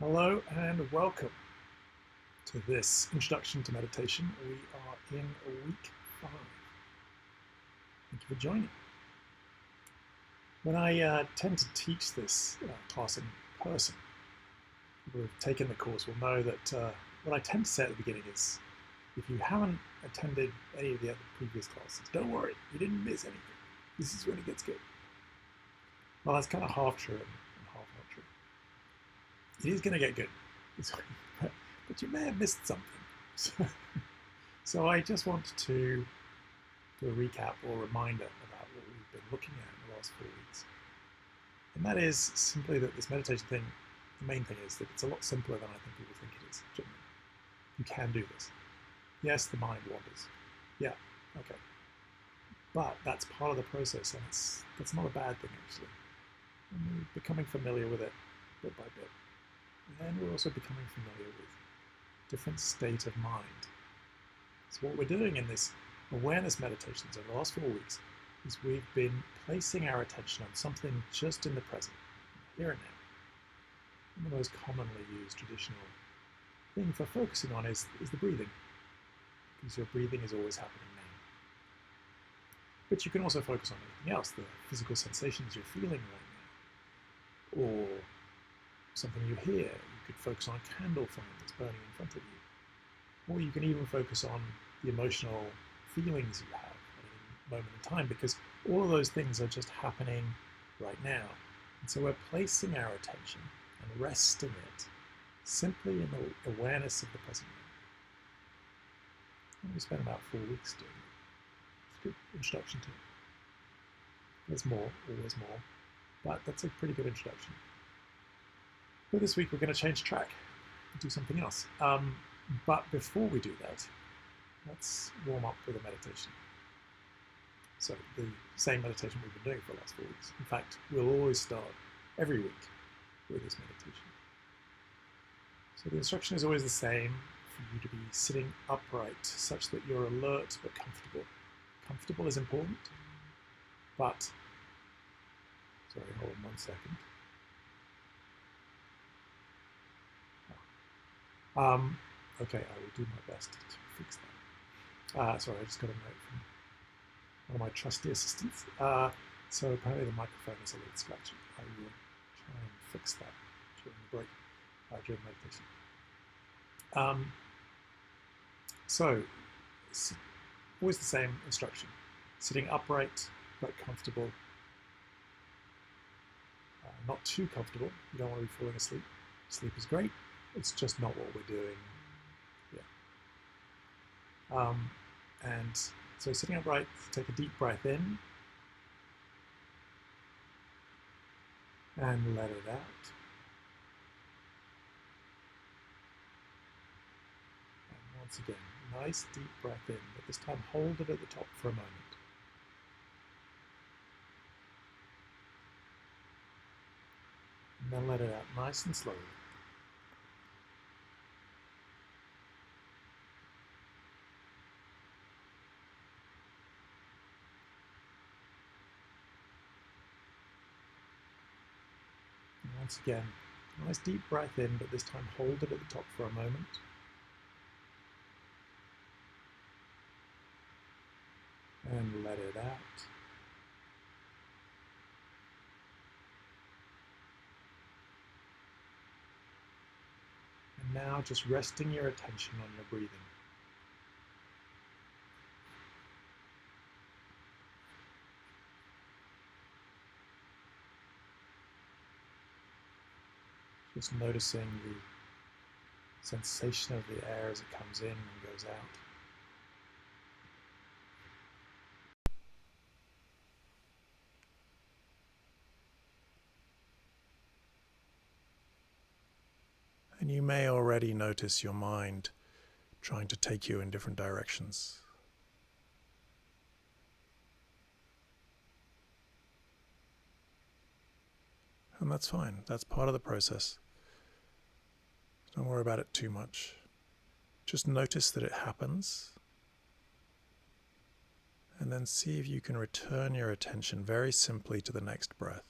Hello and welcome to this introduction to meditation. We are in week 5. Thank you for joining. When I tend to teach this class in person, people who've taken the course will know that what I tend to say at the beginning is, if you haven't attended any of the other previous classes, don't worry, you didn't miss anything. This is when it gets good. Well, that's kind of half true and half not true. It is going to get good. But you may have missed something. So I just wanted to do a recap or reminder about what we've been looking at in the last 4 weeks. And that is simply that this meditation thing, the main thing is that it's a lot simpler than I think people think it is. Generally. You can do this. Yes, the mind wanders. Yeah, okay. But that's part of the process, and that's not a bad thing, actually. And we're becoming familiar with it bit by bit. And we're also becoming familiar with different state of mind. So what we're doing in this awareness meditations over the last 4 weeks is we've been placing our attention on something just in the present, here and now. And the most commonly used traditional thing for focusing on is the breathing, because your breathing is always happening now. But you can also focus on anything else, the physical sensations you're feeling right now, or something you hear. You could focus on a candle flame that's burning in front of you. Or you can even focus on the emotional feelings you have at any moment in time, because all of those things are just happening right now. And so we're placing our attention and resting it simply in the awareness of the present moment. And we spent about 4 weeks doing it. It's a good introduction to it. There's more, always more, but that's a pretty good introduction. But this week we're going to change track and do something else. But before we do that, let's warm up with a meditation. So the same meditation we've been doing for the last 4 weeks. In fact, we'll always start every week with this meditation. So the instruction is always the same, for you to be sitting upright such that you're alert but comfortable. Comfortable is important, but, sorry, hold on 1 second. Okay, I will do my best to fix that. Sorry, I just got a note from one of my trusty assistants. So apparently the microphone is a little scratchy. I will try and fix that during the break, during meditation. So it's always the same instruction. Sitting upright, but comfortable. Not too comfortable. You don't want to be falling asleep. Sleep is great. It's just not what we're doing. Yeah. And so sitting upright, take a deep breath in and let it out. And once again, nice deep breath in, but this time hold it at the top for a moment. And then let it out nice and slowly. And once again, nice deep breath in, but this time hold it at the top for a moment. And let it out. And now just resting your attention on your breathing. Just noticing the sensation of the air as it comes in and goes out. And you may already notice your mind trying to take you in different directions. And that's fine. That's part of the process. Don't worry about it too much. Just notice that it happens. And then see if you can return your attention very simply to the next breath.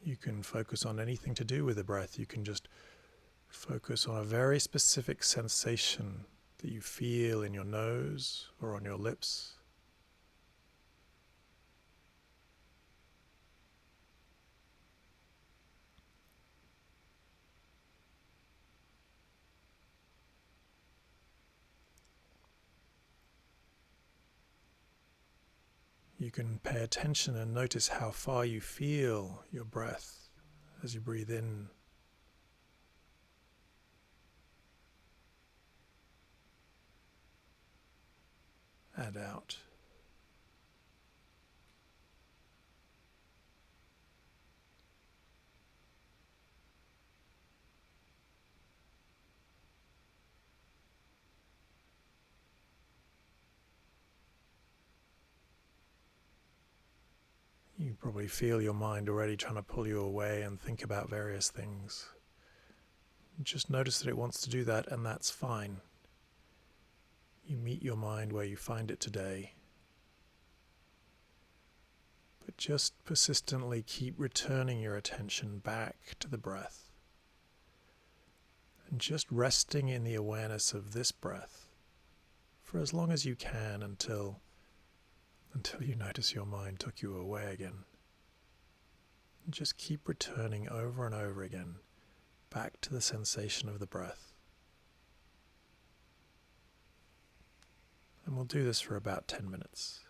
You can focus on anything to do with the breath. You can just focus on a very specific sensation that you feel in your nose or on your lips. You can pay attention and notice how far you feel your breath as you breathe in and out. You probably feel your mind already trying to pull you away and think about various things. Just notice that it wants to do that, and that's fine. You meet your mind where you find it today. But just persistently keep returning your attention back to the breath. And just resting in the awareness of this breath for as long as you can until you notice your mind took you away again. And just keep returning over and over again back to the sensation of the breath. And we'll do this for about 10 minutes.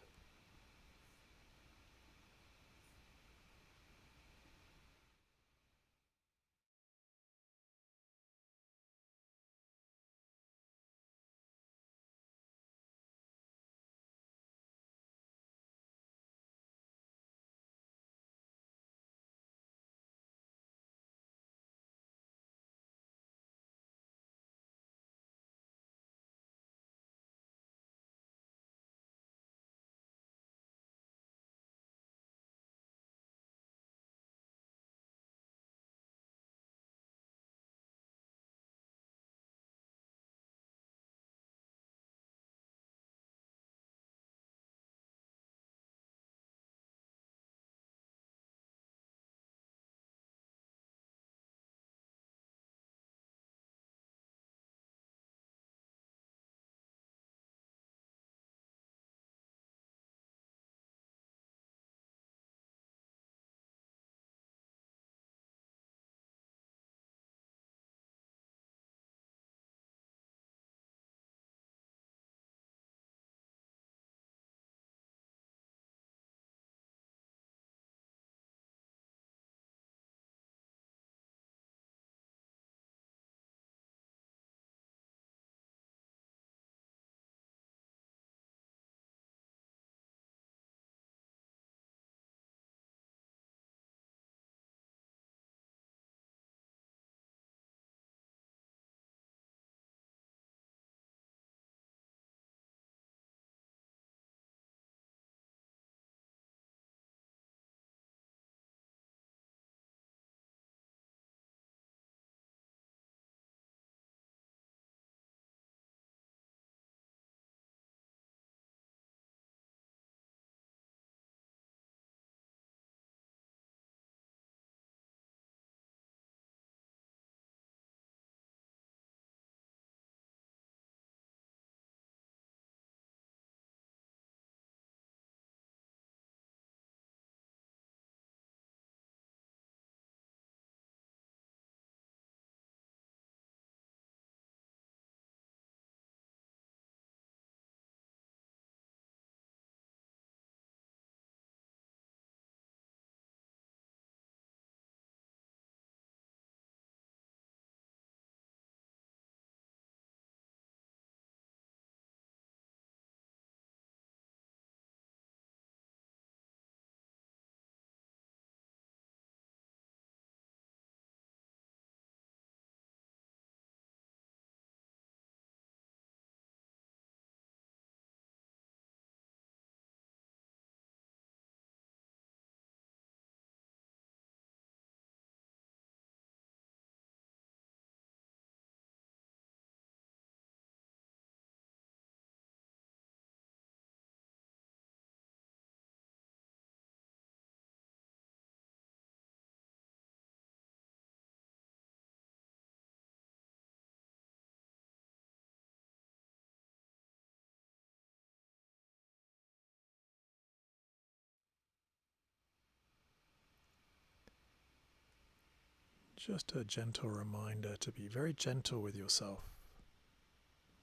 Just a gentle reminder to be very gentle with yourself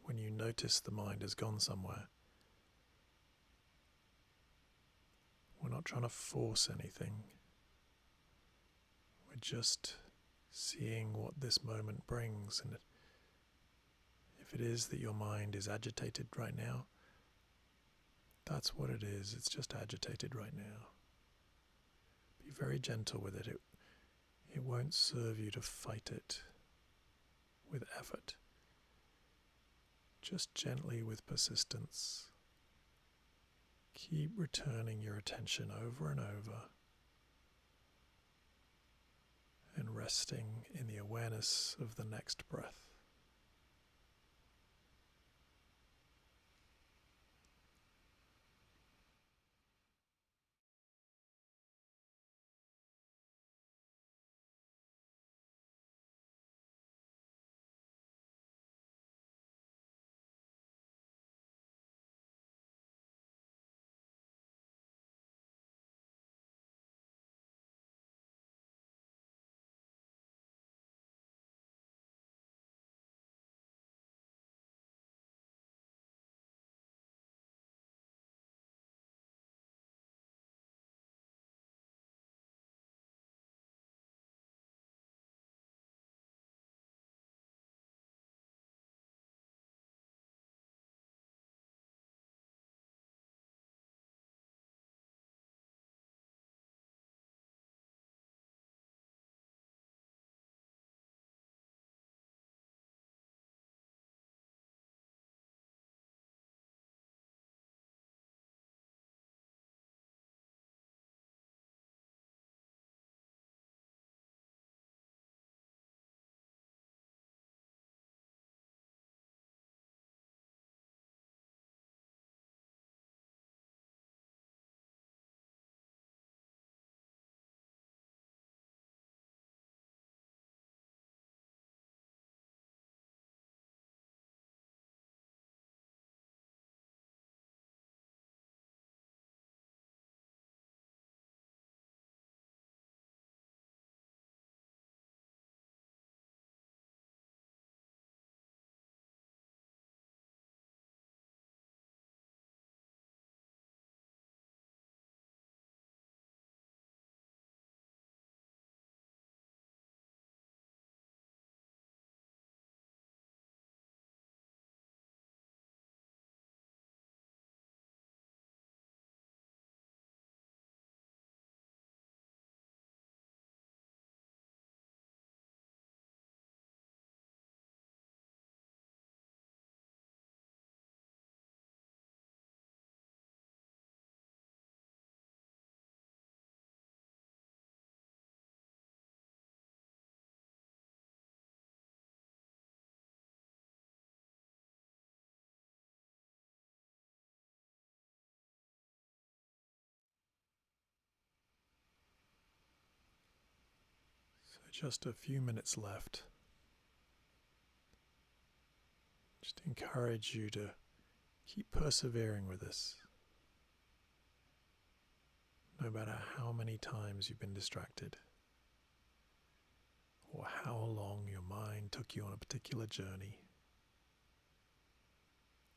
when you notice the mind has gone somewhere. We're not trying to force anything. We're just seeing what this moment brings. And if it is that your mind is agitated right now, that's what it is. It's just agitated right now. Be very gentle with it. It won't serve you to fight it with effort. Just gently with persistence. Keep returning your attention over and over and resting in the awareness of the next breath. So just a few minutes left. Just encourage you to keep persevering with this. No matter how many times you've been distracted, or how long your mind took you on a particular journey,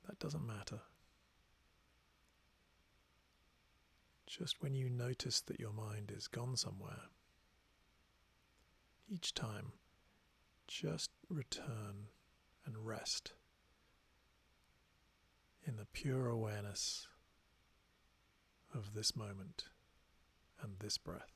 that doesn't matter. Just when you notice that your mind is gone somewhere, each time, just return and rest in the pure awareness of this moment and this breath.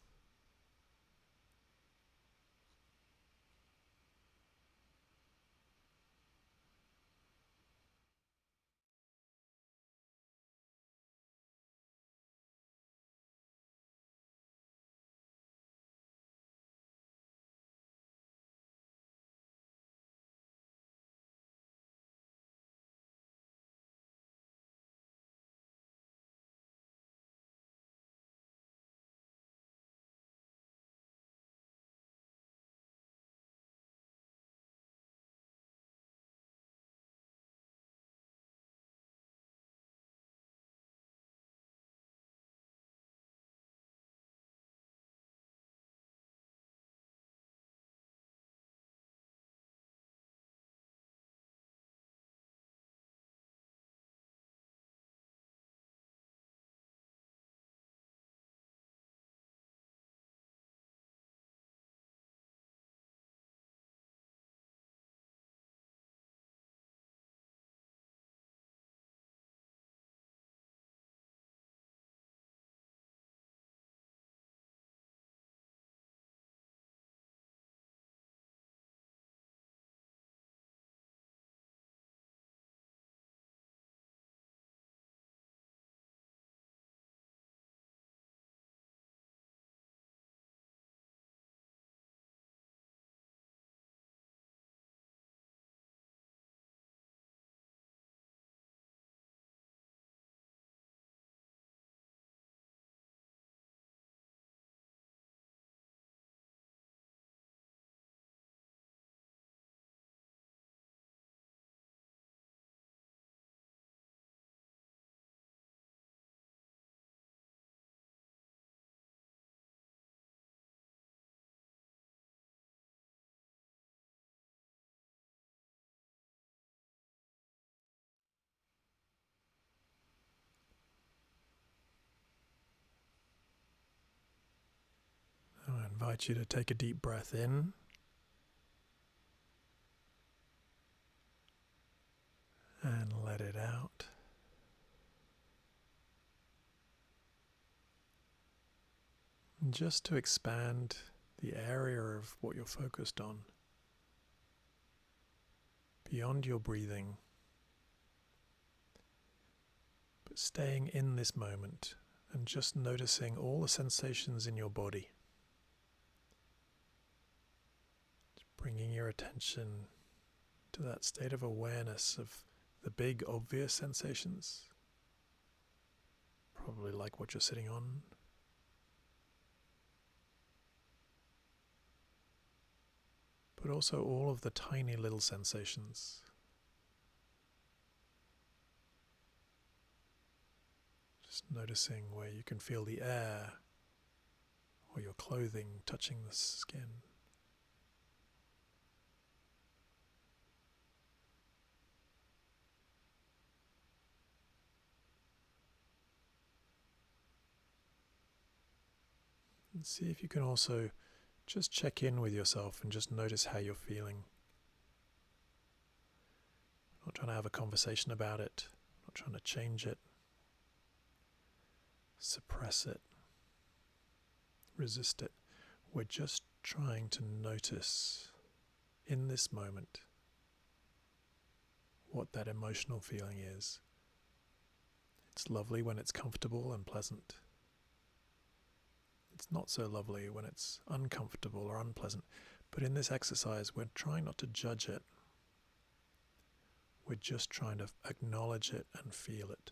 invite you to take a deep breath in and let it out. And just to expand the area of what you're focused on beyond your breathing, but staying in this moment and just noticing all the sensations in your body. Just bringing your attention to that state of awareness of the big obvious sensations, probably like what you're sitting on. But also all of the tiny little sensations. Just noticing where you can feel the air or your clothing touching the skin. And see if you can also just check in with yourself and just notice how you're feeling. Not trying to have a conversation about it, not trying to change it, suppress it, resist it. We're just trying to notice in this moment what that emotional feeling is. It's lovely when it's comfortable and pleasant. It's not so lovely when it's uncomfortable or unpleasant. But in this exercise, we're trying not to judge it. We're just trying to acknowledge it and feel it.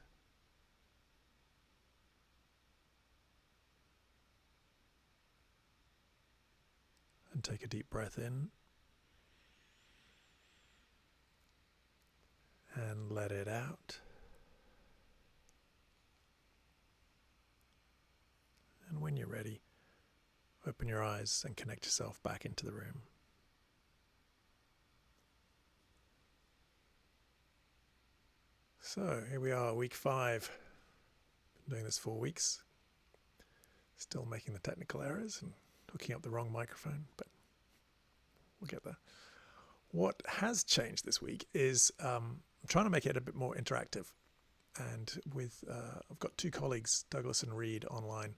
And take a deep breath in. And let it out. And when you're ready, open your eyes and connect yourself back into the room. So here we are, week 5. Been doing this 4 weeks. Still making the technical errors and hooking up the wrong microphone, but we'll get there. What has changed this week is I'm trying to make it a bit more interactive. And with I've got 2 colleagues, Douglas and Reed, online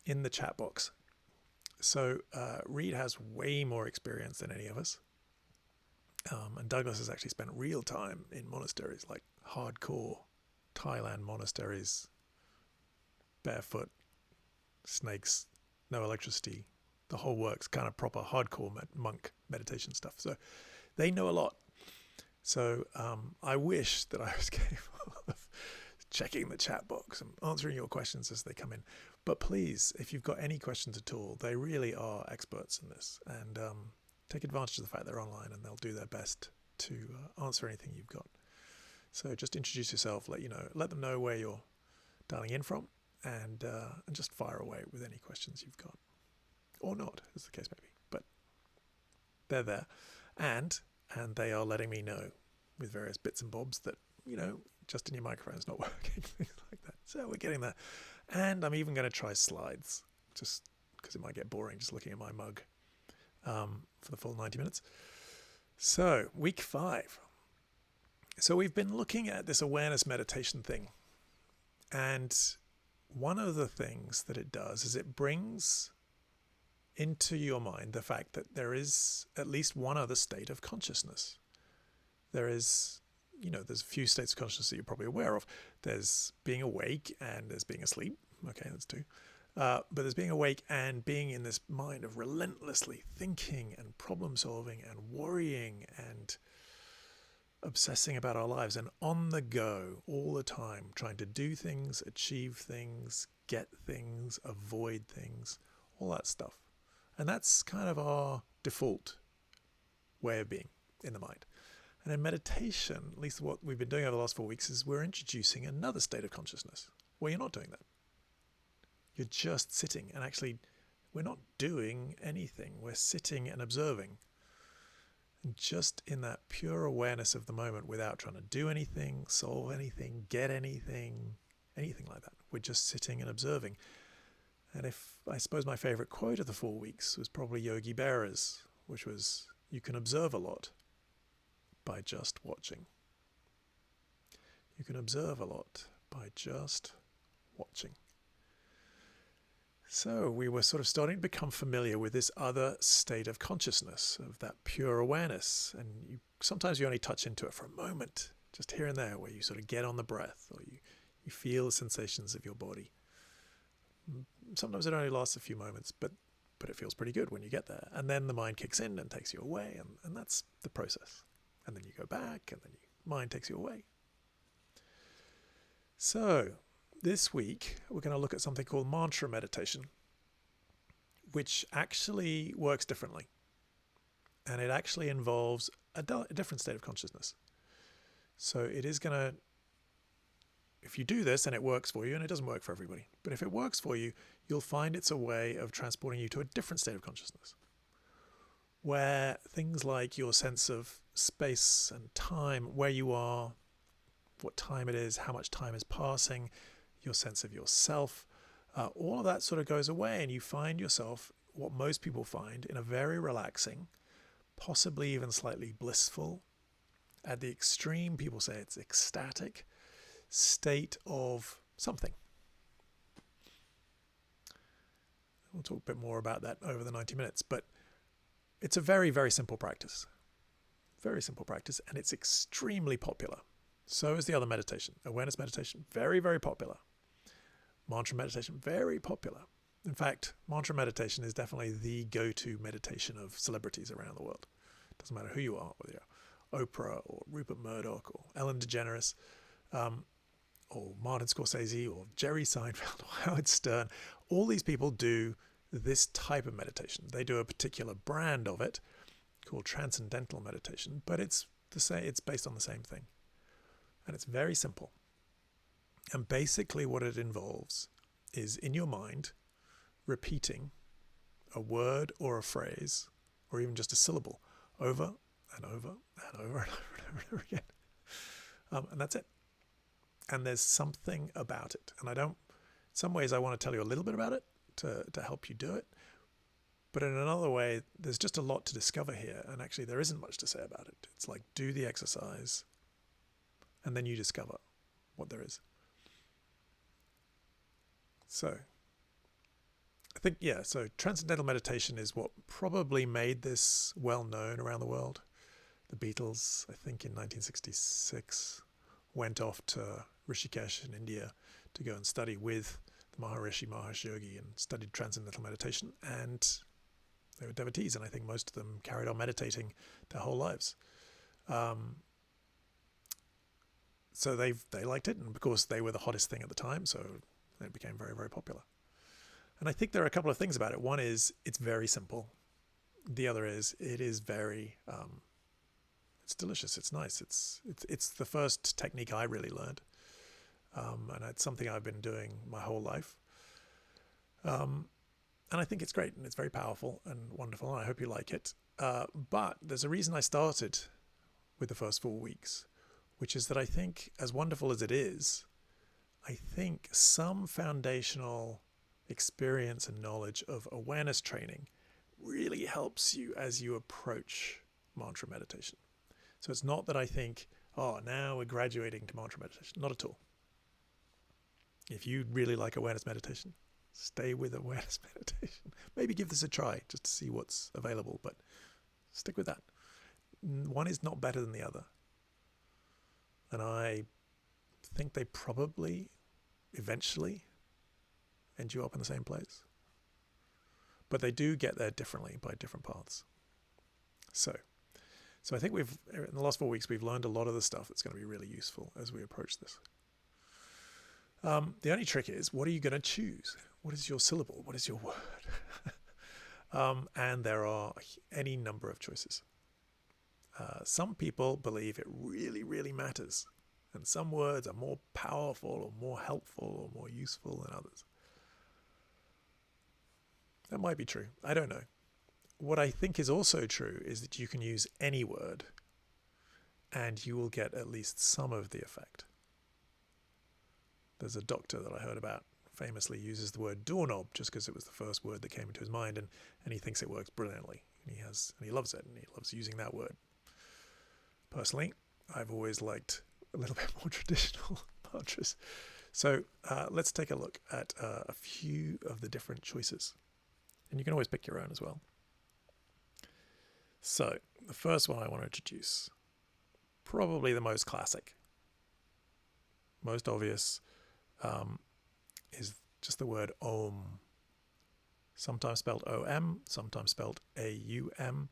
in the chat box. So Reed has way more experience than any of us. And Douglas has actually spent real time in monasteries, like hardcore Thailand monasteries, barefoot, snakes, no electricity, the whole works, kind of proper hardcore monk meditation stuff. So they know a lot. So I wish that I was capable of checking the chat box and answering your questions as they come in. But please, if you've got any questions at all, they really are experts in this. And take advantage of the fact they're online and they'll do their best to answer anything you've got. So just introduce yourself, let them know where you're dialing in from, and just fire away with any questions you've got. Or not, as the case may be. But they're there. And they are letting me know with various bits and bobs that, just in your microphone's not working, things like that. So we're getting there. And I'm even going to try slides, just because it might get boring just looking at my mug for the full 90 minutes. So, week 5. So we've been looking at this awareness meditation thing. And one of the things that it does is it brings into your mind the fact that there is at least one other state of consciousness. There is, there's a few states of consciousness that you're probably aware of. There's being awake and there's being asleep. Okay, that's 2. But there's being awake and being in this mind of relentlessly thinking and problem solving and worrying and obsessing about our lives and on the go all the time, trying to do things, achieve things, get things, avoid things, all that stuff. And that's kind of our default way of being in the mind. And in meditation, at least what we've been doing over the last 4 weeks, is we're introducing another state of consciousness where you're not doing that. You're just sitting, and actually we're not doing anything. We're sitting and observing. And just in that pure awareness of the moment without trying to do anything, solve anything, get anything like that. We're just sitting and observing. And I suppose my favorite quote of the 4 weeks was probably Yogi Berra's, which was, "You can observe a lot by just watching." You can observe a lot by just watching. So we were sort of starting to become familiar with this other state of consciousness, of that pure awareness. And sometimes you only touch into it for a moment, just here and there, where you sort of get on the breath, or you feel the sensations of your body. Sometimes it only lasts a few moments, but it feels pretty good when you get there. And then the mind kicks in and takes you away, and that's the process. And then you go back, and then your mind takes you away. So this week, we're going to look at something called mantra meditation, which actually works differently. And it actually involves a different state of consciousness. So it is going to, if you do this and it works for you, and it doesn't work for everybody, but if it works for you, you'll find it's a way of transporting you to a different state of consciousness, where things like your sense of space and time, where you are, what time it is, how much time is passing, your sense of yourself, all of that sort of goes away, and you find yourself, what most people find, in a very relaxing, possibly even slightly blissful, at the extreme, people say it's ecstatic, state of something. We'll talk a bit more about that over the 90 minutes, but it's a very, very simple practice. Very simple practice, and it's extremely popular. So is the other meditation. Awareness meditation, very, very popular. Mantra meditation, very popular. In fact, mantra meditation is definitely the go-to meditation of celebrities around the world. It doesn't matter who you are, whether you're Oprah or Rupert Murdoch or Ellen DeGeneres, or Martin Scorsese or Jerry Seinfeld or Howard Stern. All these people do this type of meditation. They do a particular brand of it called transcendental meditation, but it's based on the same thing. And it's very simple. And basically what it involves is, in your mind, repeating a word or a phrase, or even just a syllable, over and over and over and over and over again. And that's it. And there's something about it. And in some ways I want to tell you a little bit about it to help you do it. But in another way, there's just a lot to discover here. And actually there isn't much to say about it. It's like, do the exercise, and then you discover what there is. So I think, so transcendental meditation is what probably made this well known around the world. The Beatles, I think in 1966, went off to Rishikesh in India to go and study with the Maharishi Mahesh Yogi, and studied transcendental meditation, and they were devotees, and I think most of them carried on meditating their whole lives. So they liked it, and because they were the hottest thing at the time, so it became very, very popular. And I think there are a couple of things about it. One is it's very simple. The other is it is very it's delicious. It's nice. It's the first technique I really learned, and it's something I've been doing my whole life. And I think it's great, and it's very powerful and wonderful, and I hope you like it. But there's a reason I started with the first 4 weeks, which is that I think, as wonderful as it is, I think some foundational experience and knowledge of awareness training really helps you as you approach mantra meditation. So it's not that I think, now we're graduating to mantra meditation. Not at all. If you really like awareness meditation, stay with awareness meditation. Maybe give this a try just to see what's available, but stick with that. One is not better than the other. And I think they probably eventually end you up in the same place. But they do get there differently by different paths. So I think in the last 4 weeks, we've learned a lot of the stuff that's going to be really useful as we approach this. The only trick is, what are you going to choose? What is your syllable? What is your word? And there are any number of choices. Some people believe it really, really matters. And some words are more powerful or more helpful or more useful than others. That might be true. I don't know. What I think is also true is that you can use any word and you will get at least some of the effect. There's a doctor that I heard about famously uses the word doorknob just because it was the first word that came into his mind, and he thinks it works brilliantly. And he loves it, and he loves using that word. Personally, I've always liked a little bit more traditional mantras. So let's take a look at a few of the different choices. And you can always pick your own as well. So the first one I want to introduce, probably the most classic, most obvious, is just the word Om. Sometimes spelled O-M, sometimes spelled A-U-M.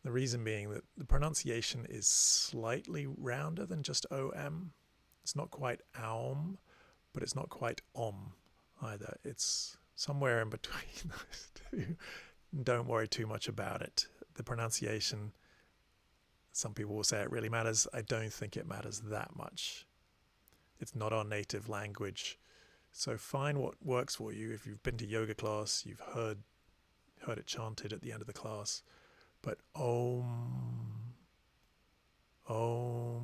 The reason being that the pronunciation is slightly rounder than just O-M. It's not quite Aum, but it's not quite Om either. It's somewhere in between those two. Don't worry too much about it. The pronunciation, some people will say it really matters. I don't think it matters that much. It's not our native language. So find what works for you. If you've been to yoga class, you've heard it chanted at the end of the class. But Om, Om,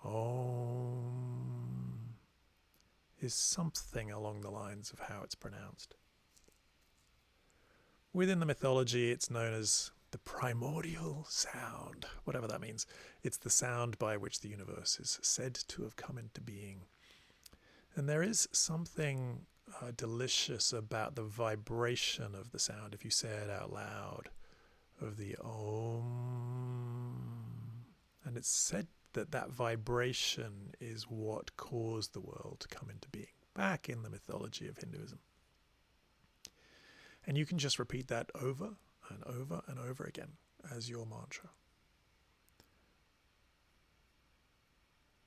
Om is something along the lines of how it's pronounced. Within the mythology, it's known as the primordial sound, whatever that means. It's the sound by which the universe is said to have come into being. And there is something delicious about the vibration of the sound, if you say it out loud, of the Om. And it's said that that vibration is what caused the world to come into being, back in the mythology of Hinduism. And you can just repeat that over and over and over again as your mantra.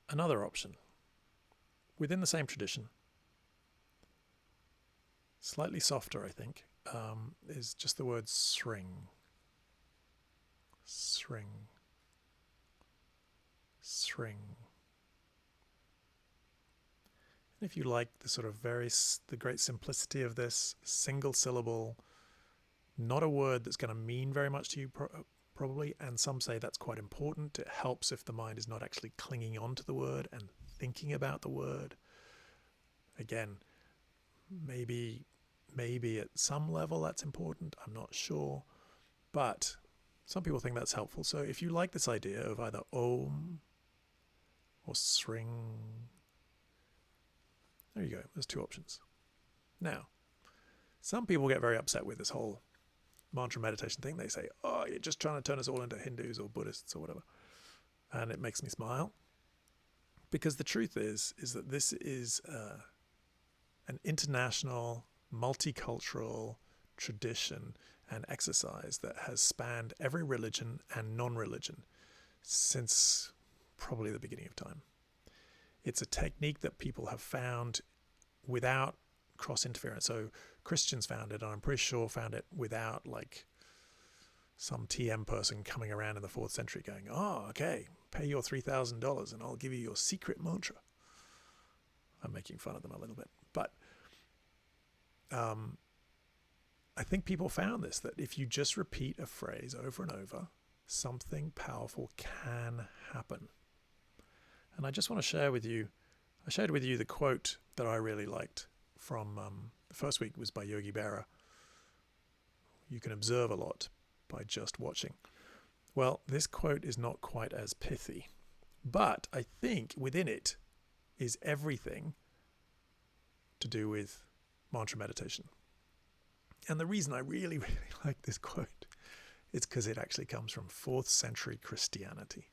Another option, within the same tradition, slightly softer, I think, is just the word sring. Sring. Sring. And if you like the sort of the great simplicity of this, single syllable, not a word that's going to mean very much to you probably, and some say that's quite important. It helps if the mind is not actually clinging on to the word and thinking about the word. Again, maybe at some level that's important, I'm not sure, but some people think that's helpful. So if you like this idea of either Om or Sring, there you go, there's two options. Now, some people get very upset with this whole mantra meditation thing. They say, oh, you're just trying to turn us all into Hindus or Buddhists or whatever. And it makes me smile, because the truth is that this is an international, multicultural tradition and exercise that has spanned every religion and non-religion since probably the beginning of time. It's a technique that people have found without cross-interference. So Christians found it, and I'm pretty sure found it without like some TM person coming around in the 4th century going, oh, okay, pay your $3,000 and I'll give you your secret mantra. I'm making fun of them a little bit. But I think people found this, that if you just repeat a phrase over and over, something powerful can happen. And I just want to share with you, I shared with you the quote that I really liked from the first week was by Yogi Berra. You can observe a lot by just watching. Well, this quote is not quite as pithy, but I think within it is everything to do with mantra meditation. And the reason I really, really like this quote is because it actually comes from 4th century Christianity.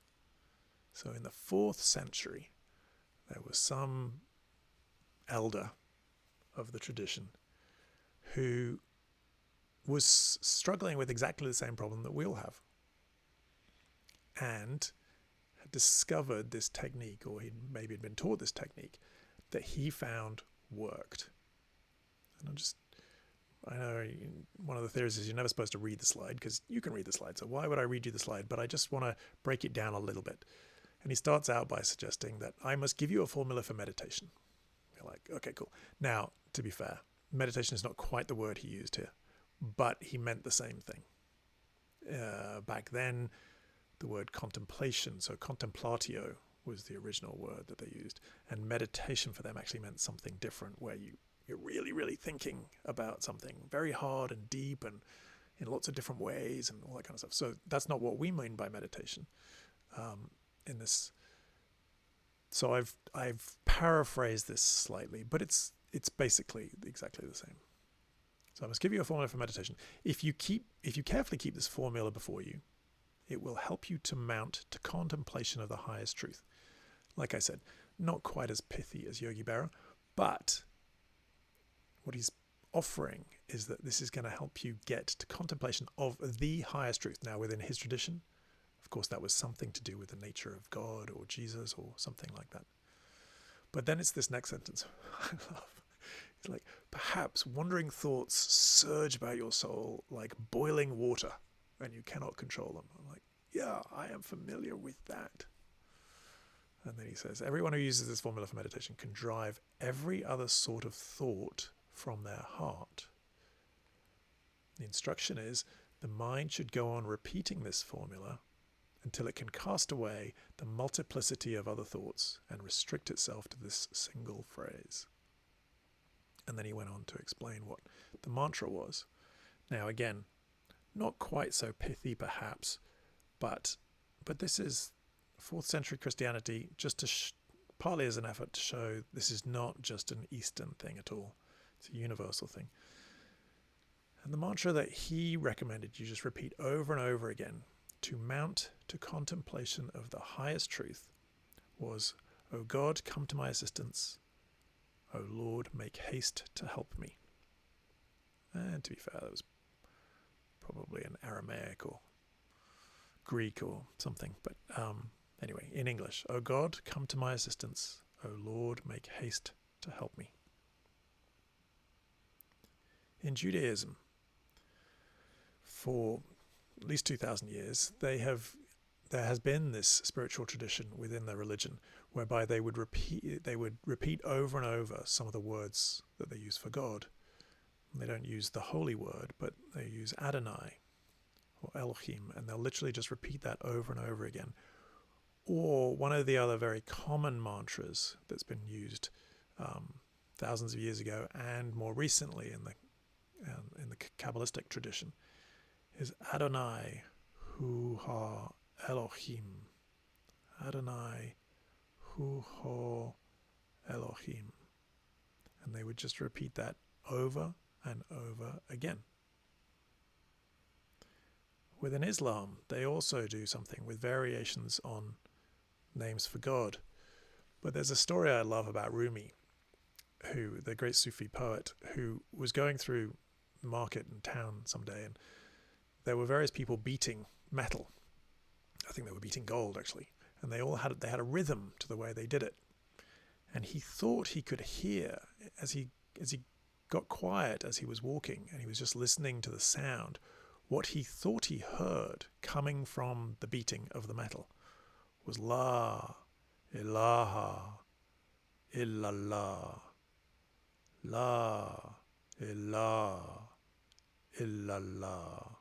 So in the 4th century, there was some elder of the tradition who was struggling with exactly the same problem that we all have, and had discovered this technique, or he maybe had been taught this technique that he found worked. And I know one of the theories is you're never supposed to read the slide, because you can read the slide, so why would I read you the slide? But I just want to break it down a little bit. And he starts out by suggesting that I must give you a formula for meditation. You're like, okay, cool. Now, to be fair, meditation is not quite the word he used here, but he meant the same thing. Back then, the word contemplation, so contemplatio, was the original word that they used. And meditation for them actually meant something different, where you're really, really thinking about something very hard and deep and in lots of different ways and all that kind of stuff. So that's not what we mean by meditation in this. So I've paraphrased this slightly, but it's basically exactly the same. So I must give you a formula for meditation. If you carefully keep this formula before you, it will help you to mount to contemplation of the highest truth. Like I said, not quite as pithy as Yogi Berra, but what he's offering is that this is going to help you get to contemplation of the highest truth. Now, within his tradition, of course, that was something to do with the nature of God or Jesus or something like that. But then it's this next sentence I love. It's like, perhaps wandering thoughts surge about your soul like boiling water and you cannot control them. I'm like, yeah, I am familiar with that. And then he says, everyone who uses this formula for meditation can drive every other sort of thought from their heart. The instruction is the mind should go on repeating this formula until it can cast away the multiplicity of other thoughts and restrict itself to this single phrase. And then he went on to explain what the mantra was. Now again, not quite so pithy perhaps, but this is 4th century Christianity, just to partly as an effort to show this is not just an Eastern thing at all. It's a universal thing. And the mantra that he recommended you just repeat over and over again to mount to contemplation of the highest truth was, O God, come to my assistance. O Lord, make haste to help me. And to be fair, that was probably an Aramaic or Greek or something. But anyway, in English, O God, come to my assistance. O Lord, make haste to help me. In Judaism, for at least 2,000 years, there has been this spiritual tradition within the religion whereby they would repeat over and over some of the words that they use for God. They don't use the holy word, but they use Adonai or Elohim, and they'll literally just repeat that over and over again. Or one of the other very common mantras that's been used thousands of years ago and more recently in the Kabbalistic tradition is Adonai Hu Ha Elohim. Adonai Hu Ha Elohim. And they would just repeat that over and over again. Within Islam, they also do something with variations on names for God. But there's a story I love about Rumi, who, the great Sufi poet, who was going through the market in town someday, and there were various people beating metal. I think they were beating gold, actually. And they had a rhythm to the way they did it. And he thought he could hear, as he got quiet as he was walking, and he was just listening to the sound, what he thought he heard coming from the beating of the metal was La ilaha illallah, La ilaha illallah.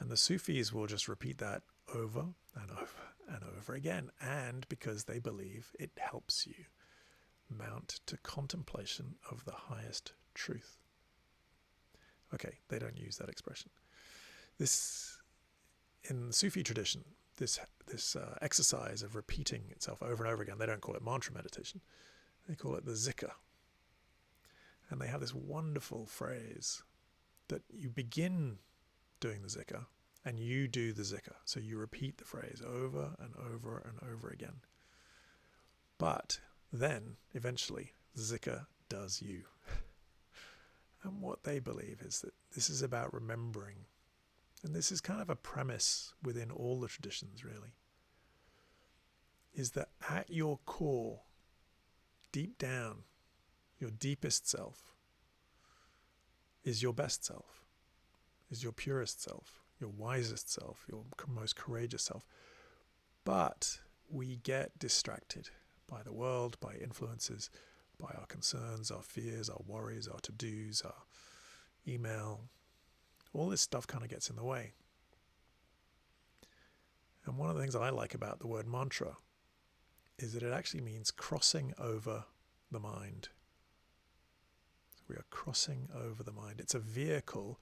And the Sufis will just repeat that over and over and over again, and because they believe it helps you mount to contemplation of the highest truth. Okay, they don't use that expression. This, in the Sufi tradition, this exercise of repeating itself over and over again, they don't call it mantra meditation. They call it the zikr. And they have this wonderful phrase that you begin doing the zikr and you do the zikr. So you repeat the phrase over and over and over again. But then, eventually, the zikr does you. And what they believe is that this is about remembering. And this is kind of a premise within all the traditions, really. Is that at your core, deep down, your deepest self is your best self, is your purest self, your wisest self, your most courageous self. But we get distracted by the world, by influences, by our concerns, our fears, our worries, our to-dos, our email. All this stuff kind of gets in the way. And one of the things I like about the word mantra is that it actually means crossing over the mind. So we are crossing over the mind. It's a vehicle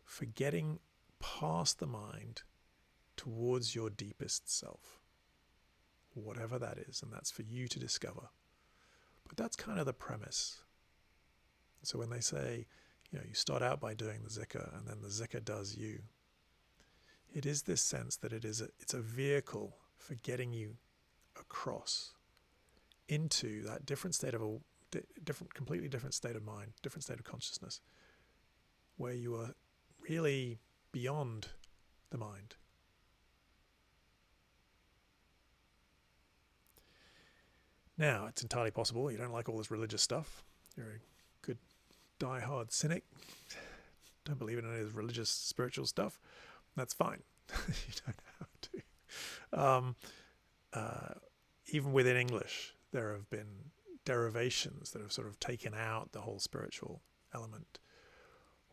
for getting past the mind towards your deepest self, whatever that is, and that's for you to discover. But that's kind of the premise. So when they say, you start out by doing the zikr and then the zikr does you, it is this sense that it's a vehicle for getting you across into that different state of completely different state of mind, different state of consciousness, where you are really beyond the mind. Now, it's entirely possible you don't like all this religious stuff. You're a good die-hard cynic. Don't believe in any of this religious, spiritual stuff. That's fine. You don't have to. Even within English, there have been derivations that have sort of taken out the whole spiritual element.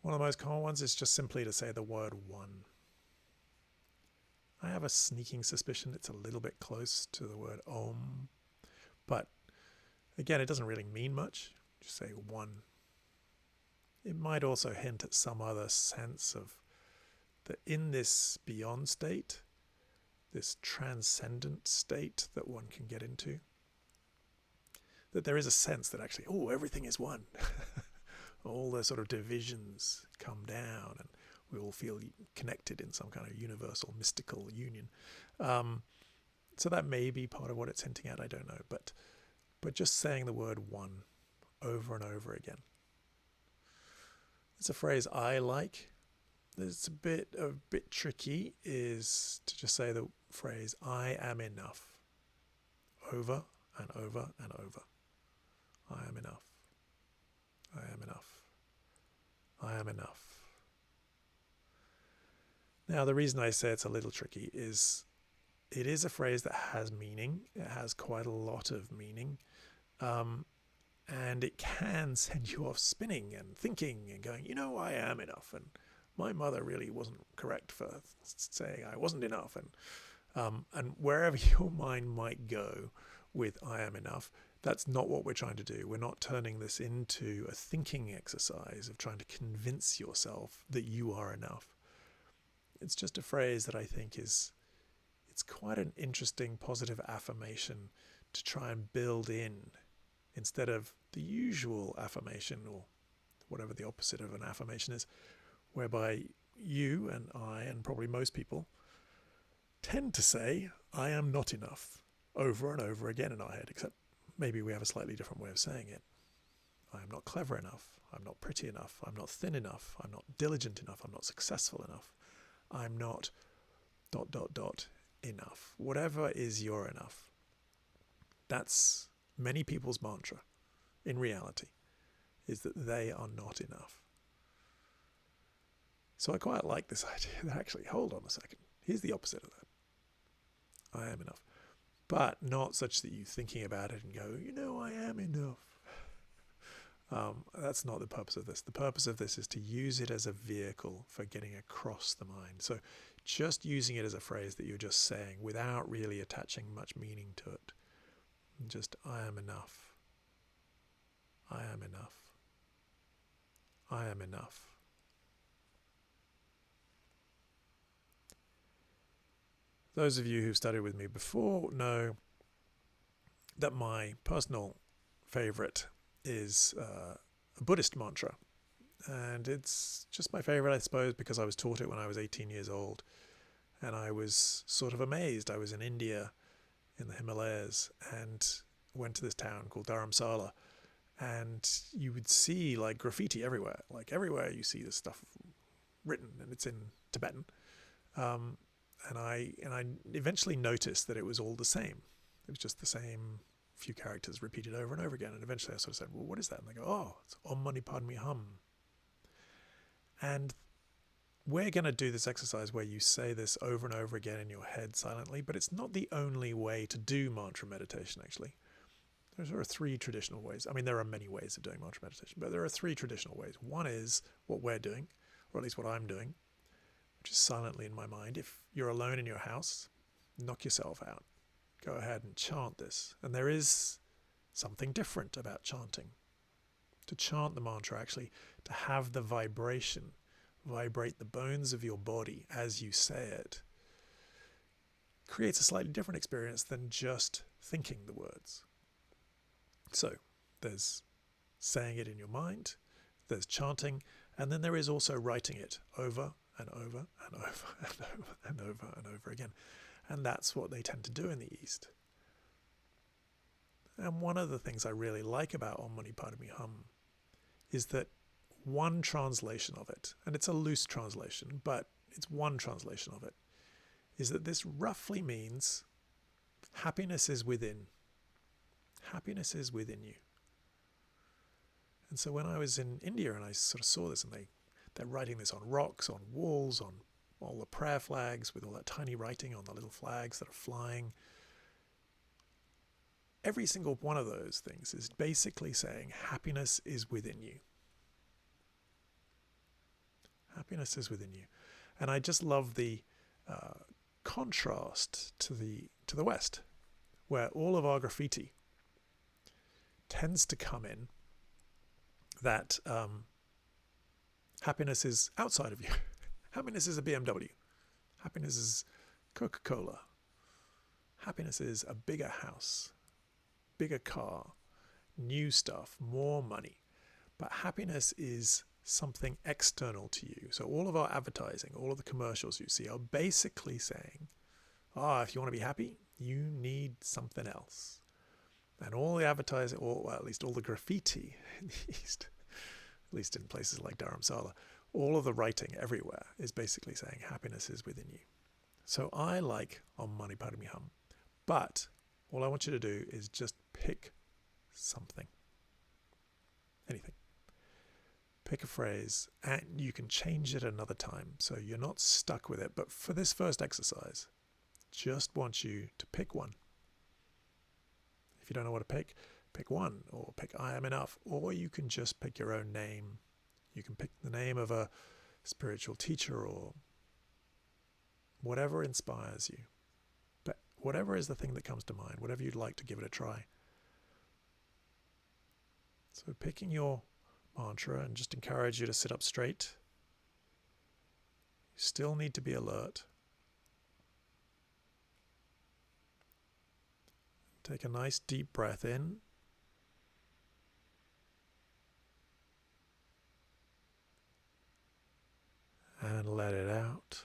One of the most common ones is just simply to say the word one. I have a sneaking suspicion it's a little bit close to the word om, but again, it doesn't really mean much. Just say one. It might also hint at some other sense of that in this beyond state, this transcendent state that one can get into, that there is a sense that actually, everything is one. All the sort of divisions come down and we all feel connected in some kind of universal mystical union. So that may be part of what it's hinting at, I don't know. But just saying the word one over and over again. It's a phrase I like. It's a bit tricky is to just say the phrase I am enough over and over and over. I am enough. I am enough. I am enough. Now, the reason I say it's a little tricky is it is a phrase that has meaning. It has quite a lot of meaning. And it can send you off spinning and thinking and going, I am enough. And my mother really wasn't correct for saying I wasn't enough. And wherever your mind might go with I am enough, that's not what we're trying to do. We're not turning this into a thinking exercise of trying to convince yourself that you are enough. It's just a phrase that I think it's quite an interesting positive affirmation to try and build in instead of the usual affirmation or whatever the opposite of an affirmation is, whereby you and I and probably most people tend to say, I am not enough over and over again in our head, except maybe we have a slightly different way of saying it. I am not clever enough. I'm not pretty enough. I'm not thin enough. I'm not diligent enough. I'm not successful enough. I'm not ... enough. Whatever is your enough. That's many people's mantra in reality, is that they are not enough. So I quite like this idea that actually, hold on a second, here's the opposite of that. I am enough. But not such that you thinking about it and go, I am enough. That's not the purpose of this. The purpose of this is to use it as a vehicle for getting across the mind. So just using it as a phrase that you're just saying without really attaching much meaning to it. Just, I am enough. I am enough. I am enough. Those of you who've studied with me before know that my personal favorite is a Buddhist mantra. And it's just my favorite, I suppose, because I was taught it when I was 18 years old. And I was sort of amazed. I was in India in the Himalayas and went to this town called Dharamsala. And you would see like graffiti everywhere. Like everywhere you see this stuff written, and it's in Tibetan. And I eventually noticed that it was all the same. It was just the same few characters repeated over and over again. And eventually I sort of said, well, what is that? And they go, it's Om Mani Padme Hum. And we're going to do this exercise where you say this over and over again in your head silently, but it's not the only way to do mantra meditation, actually. There are three traditional ways. I mean, there are many ways of doing mantra meditation, but there are three traditional ways. One is what we're doing, or at least what I'm doing, which is silently in my mind. If you're alone in your house, knock yourself out. go ahead and chant this. And there is something different about chanting. To chant the mantra, actually, to have the vibration vibrate the bones of your body as you say it, creates a slightly different experience than just thinking the words. So there's saying it in your mind, there's chanting, and then there is also writing it over and over and over and over and over and over again. And that's what they tend to do in the East. And one of the things I really like about Om Mani Padme Hum is that one translation of it, and it's a loose translation, but it's one translation of it, is that this roughly means happiness is within. Happiness is within you. And so when I was in India and I sort of saw this, and they're writing this on rocks, on walls, on all the prayer flags, with all that tiny writing on the little flags that are flying. Every single one of those things is basically saying happiness is within you. Happiness is within you. And I just love the contrast to the West, where all of our graffiti tends to come in that happiness is outside of you. Happiness is a BMW. Happiness is Coca-Cola. Happiness is a bigger house, bigger car, new stuff, more money. But happiness is something external to you. So all of our advertising, all of the commercials you see are basically saying, if you want to be happy, you need something else. And all the advertising, or well, at least all the graffiti in the East, at least in places like Dharamsala, all of the writing everywhere is basically saying happiness is within you. So I like Om Mani Padme Hum, but all I want you to do is just pick something, anything. Pick a phrase, and you can change it another time, so you're not stuck with it. But for this first exercise, just want you to pick one. If you don't know what to pick one, or pick I am enough, or you can just pick your own name. You can pick the name of a spiritual teacher or whatever inspires you. But whatever is the thing that comes to mind, whatever you'd like to give it a try. So picking your mantra, and just encourage you to sit up straight. You still need to be alert. Take a nice deep breath in. And let it out.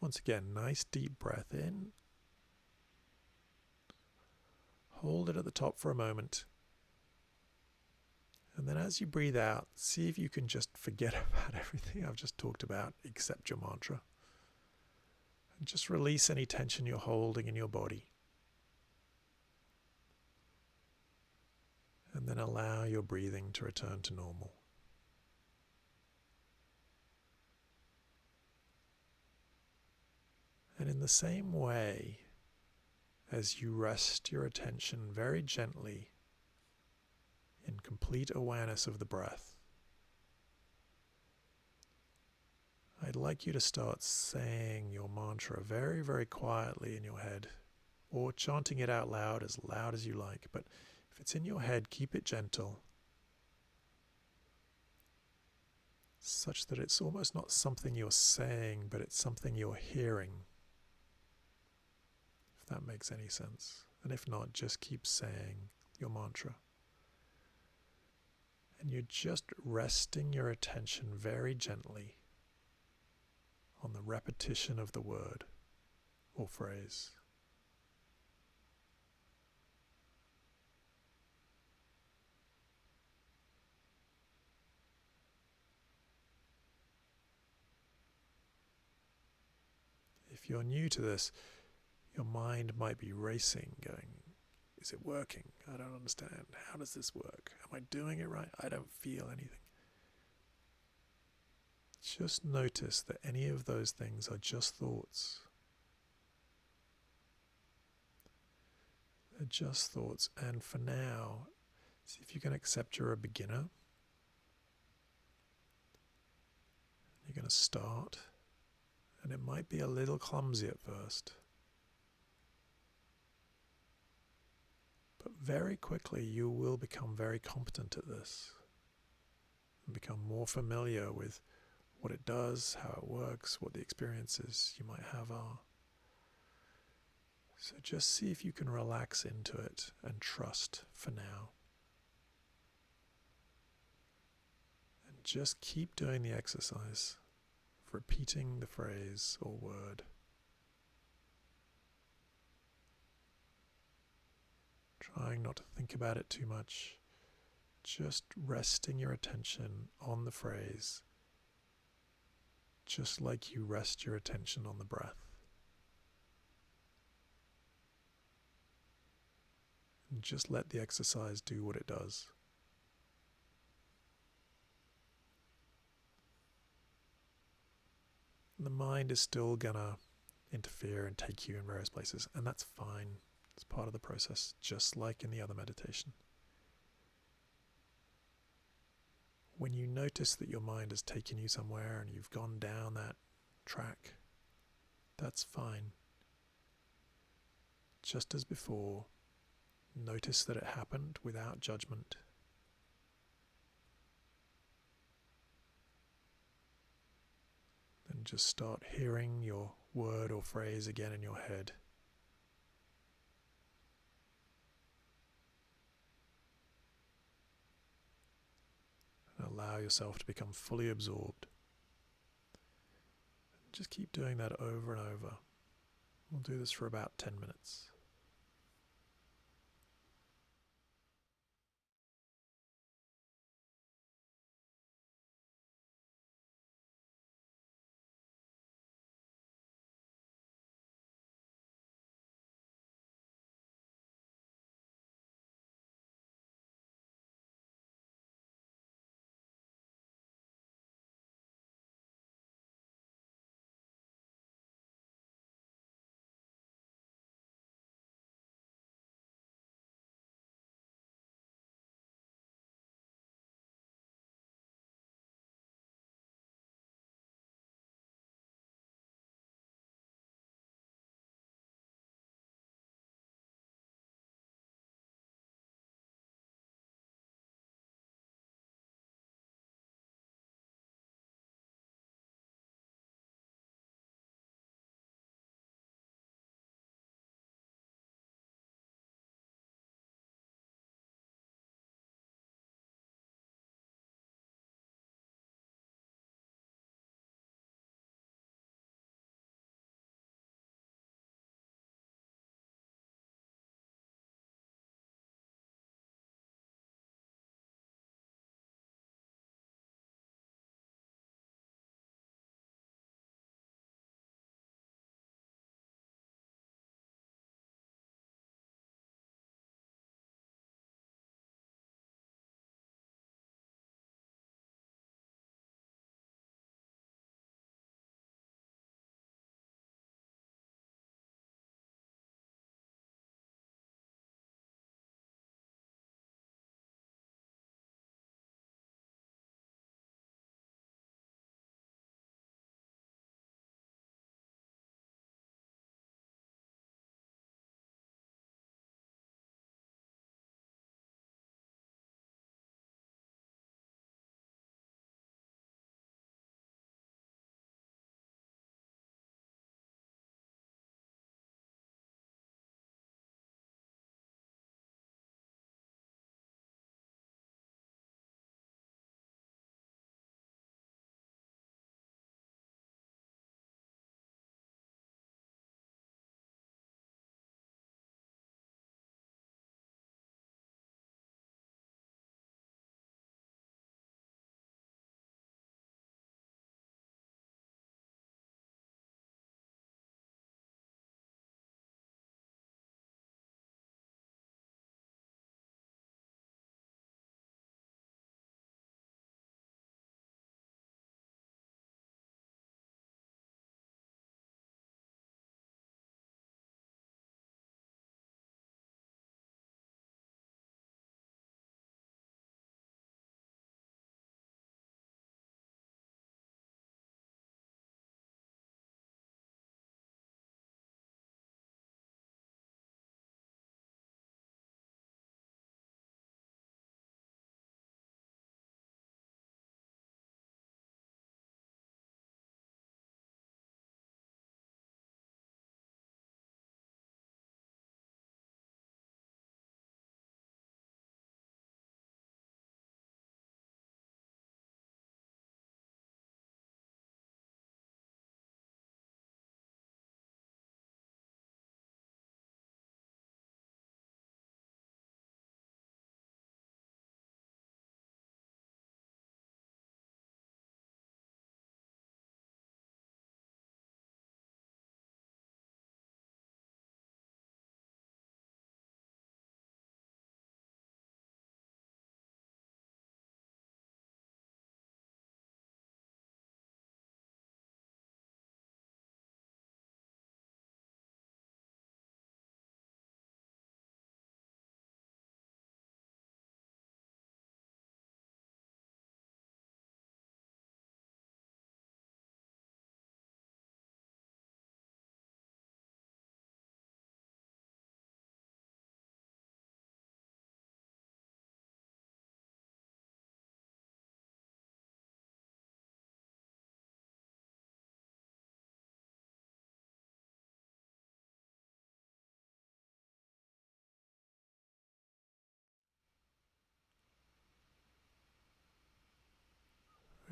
Once again, nice deep breath in. Hold it at the top for a moment. And then as you breathe out, see if you can just forget about everything I've just talked about except your mantra. And just release any tension you're holding in your body. And then allow your breathing to return to normal. And in the same way, as you rest your attention very gently in complete awareness of the breath, I'd like you to start saying your mantra very, very quietly in your head, or chanting it out loud as you like. But if it's in your head, keep it gentle, such that it's almost not something you're saying, but it's something you're hearing. If that makes any sense. And if not, just keep saying your mantra. And you're just resting your attention very gently on the repetition of the word or phrase. If you're new to this, your mind might be racing, going, is it working? I don't understand. How does this work? Am I doing it right? I don't feel anything. Just notice that any of those things are just thoughts. They're just thoughts. And for now, see if you can accept you're a beginner. You're going to start, and it might be a little clumsy at first, but very quickly you will become very competent at this and become more familiar with what it does, how it works, what the experiences you might have are. So just see if you can relax into it and trust for now. And just keep doing the exercise of repeating the phrase or word. Trying not to think about it too much. Just resting your attention on the phrase, just like you rest your attention on the breath. And just let the exercise do what it does. The mind is still gonna interfere and take you in various places, and that's fine. It's part of the process, just like in the other meditation. When you notice that your mind has taken you somewhere and you've gone down that track, that's fine. Just as before, notice that it happened without judgment. And just start hearing your word or phrase again in your head. And allow yourself to become fully absorbed. Just keep doing that over and over. We'll do this for about 10 minutes.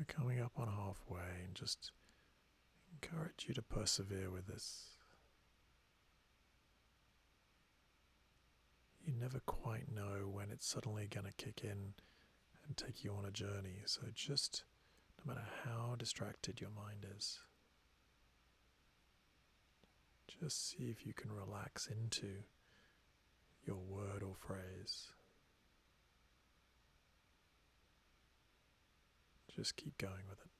coming up on halfway, and just encourage you to persevere with this. You never quite know when it's suddenly going to kick in and take you on a journey, so just, no matter how distracted your mind is, just see if you can relax into your word or phrase. Just keep going with it.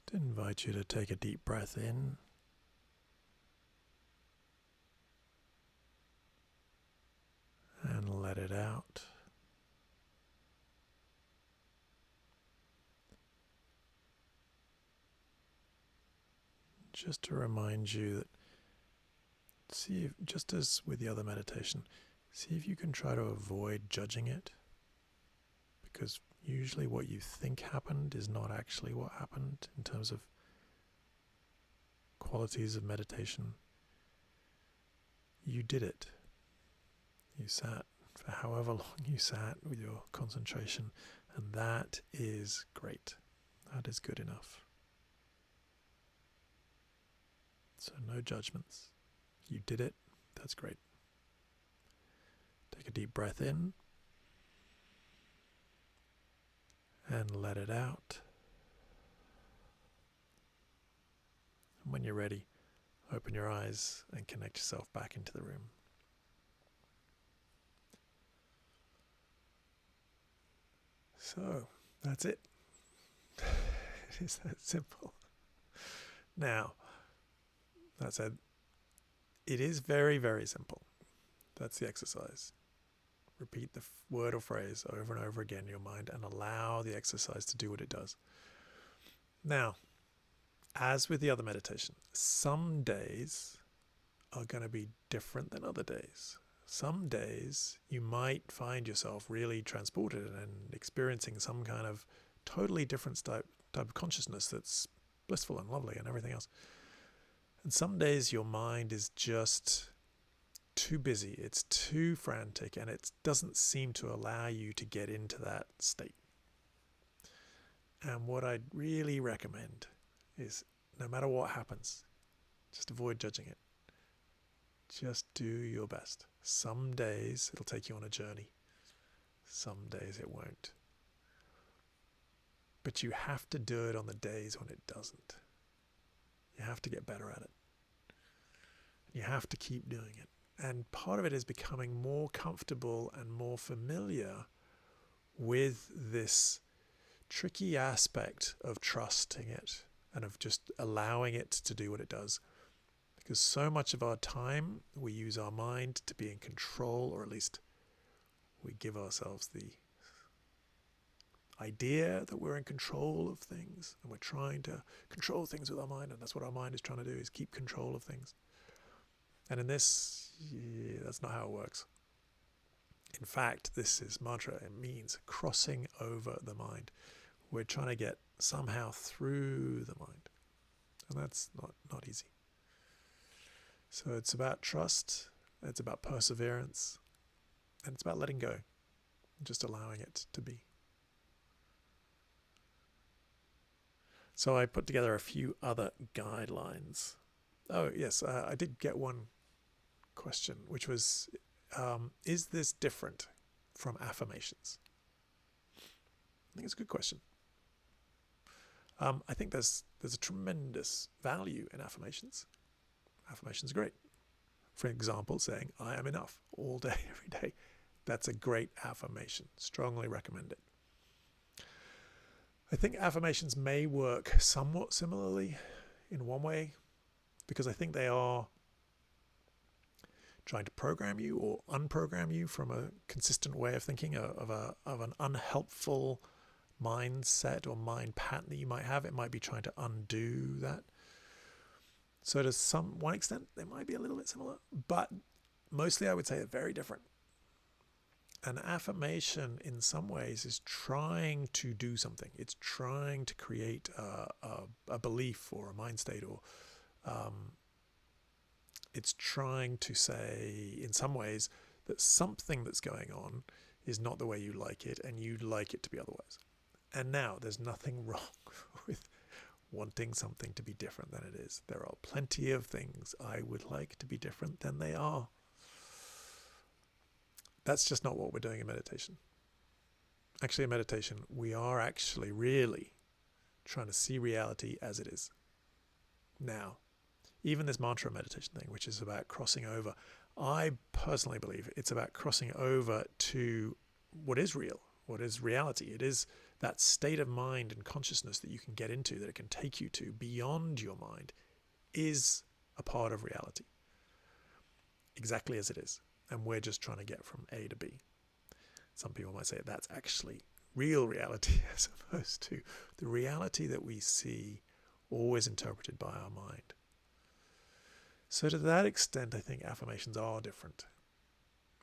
Just invite you to take a deep breath in and let it out. Just to remind you that, see if, just as with the other meditation, see if you can try to avoid judging it, because usually what you think happened is not actually what happened in terms of qualities of meditation. You did it. You sat for however long you sat with your concentration, and that is great. That is good enough. So no judgments. You did it. That's great. Take a deep breath in and let it out. And when you're ready, open your eyes and connect yourself back into the room. So that's it. It is that simple. Now, that said, it is very, very simple. That's the exercise. Repeat the word or phrase over and over again in your mind and allow the exercise to do what it does. Now, as with the other meditation, some days are going to be different than other days. Some days you might find yourself really transported and experiencing some kind of totally different type of consciousness that's blissful and lovely and everything else. And some days your mind is just too busy, it's too frantic, and it doesn't seem to allow you to get into that state. And what I'd really recommend is, no matter what happens, just avoid judging it. Just do your best. Some days it'll take you on a journey. Some days it won't. But you have to do it on the days when it doesn't. You have to get better at it. You have to keep doing it. And part of it is becoming more comfortable and more familiar with this tricky aspect of trusting it and of just allowing it to do what it does. Because so much of our time, we use our mind to be in control, or at least we give ourselves the idea that we're in control of things, and we're trying to control things with our mind, and that's what our mind is trying to do, is keep control of things. And in this, that's not how it works. In fact, this is mantra. It means crossing over the mind. We're trying to get somehow through the mind, and that's not easy. So it's about trust, it's about perseverance, and it's about letting go, just allowing it to be. So I put together a few other guidelines. Oh yes, I did get one question, which was, is this different from affirmations? I think it's a good question. I think there's a tremendous value in affirmations. Affirmations are great. For example, saying, I am enough all day, every day. That's a great affirmation. Strongly recommend it. I think affirmations may work somewhat similarly in one way, because I think they are trying to program you or unprogram you from a consistent way of thinking, of an unhelpful mindset or mind pattern that you might have. It might be trying to undo that. So to one extent, they might be a little bit similar, but mostly I would say they're very different. An affirmation in some ways is trying to do something. It's trying to create a belief or a mind state, or it's trying to say in some ways that something that's going on is not the way you like it and you'd like it to be otherwise. And now there's nothing wrong with wanting something to be different than it is. There are plenty of things I would like to be different than they are. That's just not what we're doing in meditation. Actually, in meditation, we are actually really trying to see reality as it is. Now, even this mantra meditation thing, which is about crossing over, I personally believe it's about crossing over to what is real, what is reality. It is that state of mind and consciousness that you can get into, that it can take you to beyond your mind, is a part of reality, exactly as it is. And we're just trying to get from A to B. Some people might say that's actually real reality as opposed to the reality that we see, always interpreted by our mind. So to that extent, I think affirmations are different.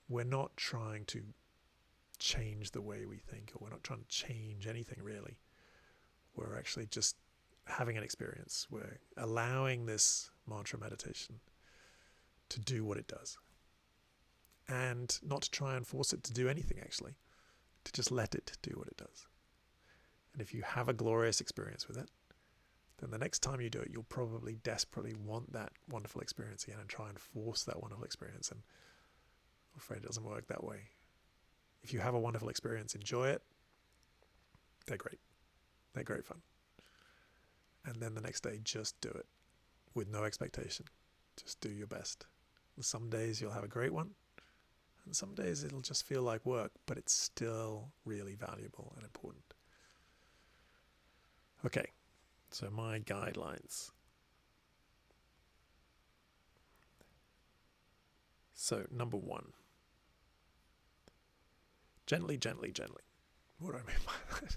We're not trying to change the way we think, or we're not trying to change anything really. We're actually just having an experience. We're allowing this mantra meditation to do what it does. And not to try and force it to do anything, actually. To just let it do what it does. And if you have a glorious experience with it, then the next time you do it, you'll probably desperately want that wonderful experience again and try and force that wonderful experience. And I'm afraid it doesn't work that way. If you have a wonderful experience, enjoy it. They're great. They're great fun. And then the next day, just do it with no expectation. Just do your best. Some days you'll have a great one, and some days it'll just feel like work, but it's still really valuable and important. Okay, so my guidelines. So, number 1. Gently, gently, gently. What do I mean by that?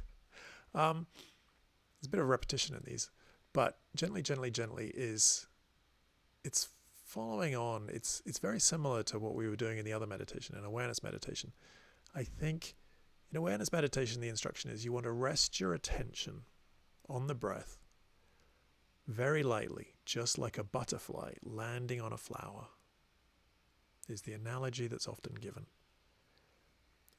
There's a bit of repetition in these, but gently, gently, gently it's following on. It's very similar to what we were doing in the other meditation, in awareness meditation. I think in awareness meditation, the instruction is you want to rest your attention on the breath very lightly, just like a butterfly landing on a flower, is the analogy that's often given.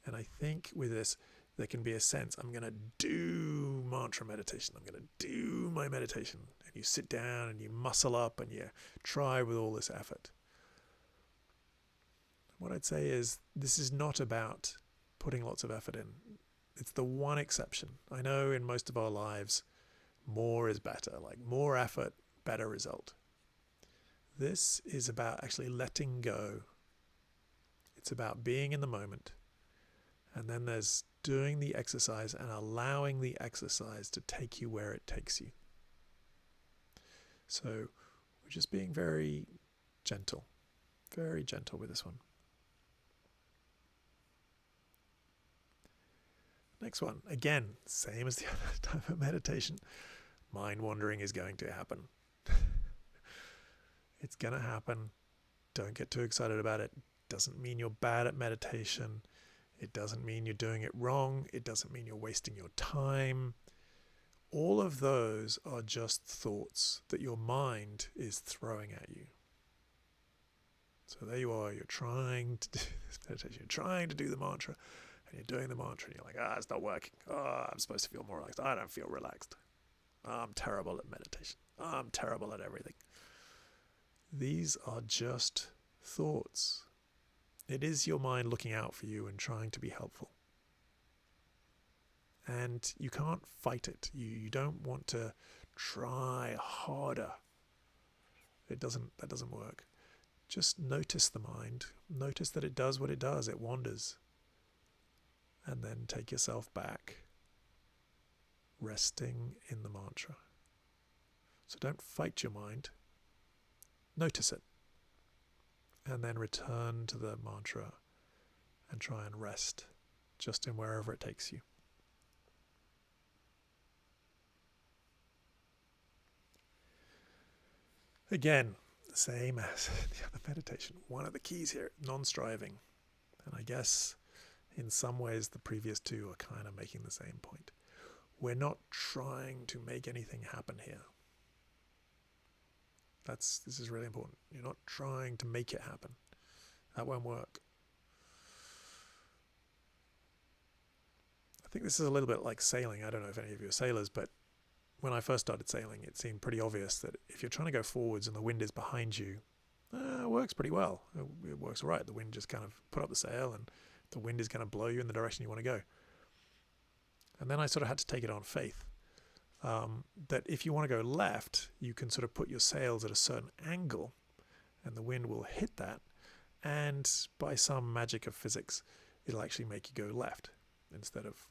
And I think with this, there can be a sense, I'm going to do mantra meditation. I'm going to do my meditation. And you sit down and you muscle up and you try with all this effort. What I'd say is this is not about putting lots of effort in. It's the one exception. I know in most of our lives, more is better, like more effort, better result. This is about actually letting go. It's about being in the moment. And then there's doing the exercise and allowing the exercise to take you where it takes you. So we're just being very gentle with this one. Next one, again, same as the other type of meditation. Mind wandering is going to happen. It's going to happen. Don't get too excited about it. Doesn't mean you're bad at meditation. It doesn't mean you're doing it wrong. It doesn't mean you're wasting your time. All of those are just thoughts that your mind is throwing at you. So there you are, you're trying to do this meditation, you're trying to do the mantra, and you're doing the mantra, and you're like, it's not working. I'm supposed to feel more relaxed. I don't feel relaxed. I'm terrible at meditation. I'm terrible at everything. These are just thoughts. It is your mind looking out for you and trying to be helpful. And you can't fight it. You don't want to try harder. That doesn't work. Just notice the mind. Notice that it does what it does. It wanders. And then take yourself back, resting in the mantra. So don't fight your mind. Notice it. And then return to the mantra and try and rest just in wherever it takes you. Again, same as the other meditation. One of the keys here, non-striving. And I guess in some ways the previous two are kind of making the same point. We're not trying to make anything happen here. This is really important. You're not trying to make it happen. That won't work. I think this is a little bit like sailing. I don't know if any of you are sailors, but when I first started sailing, it seemed pretty obvious that if you're trying to go forwards and the wind is behind you, it works pretty well. It works all right. The wind just kind of put up the sail and the wind is going to blow you in the direction you want to go. And then I sort of had to take it on faith. That if you want to go left, you can sort of put your sails at a certain angle and the wind will hit that. And by some magic of physics, it'll actually make you go left instead of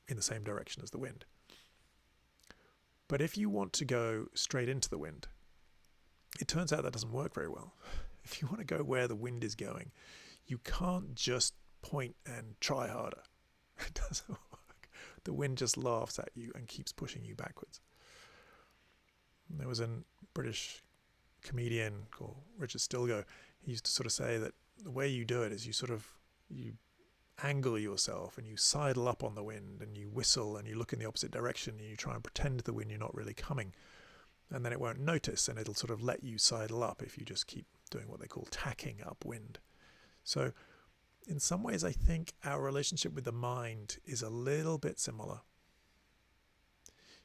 in the same direction as the wind. But if you want to go straight into the wind, it turns out that doesn't work very well. If you want to go where the wind is going, you can't just point and try harder. It doesn't work. The wind just laughs at you and keeps pushing you backwards. There was a British comedian called Richard Stilgoe. He used to sort of say that the way you do it is you angle yourself and you sidle up on the wind and you whistle and you look in the opposite direction and you try and pretend to the wind you're not really coming. And then it won't notice and it'll sort of let you sidle up if you just keep doing what they call tacking upwind. So in some ways, I think our relationship with the mind is a little bit similar.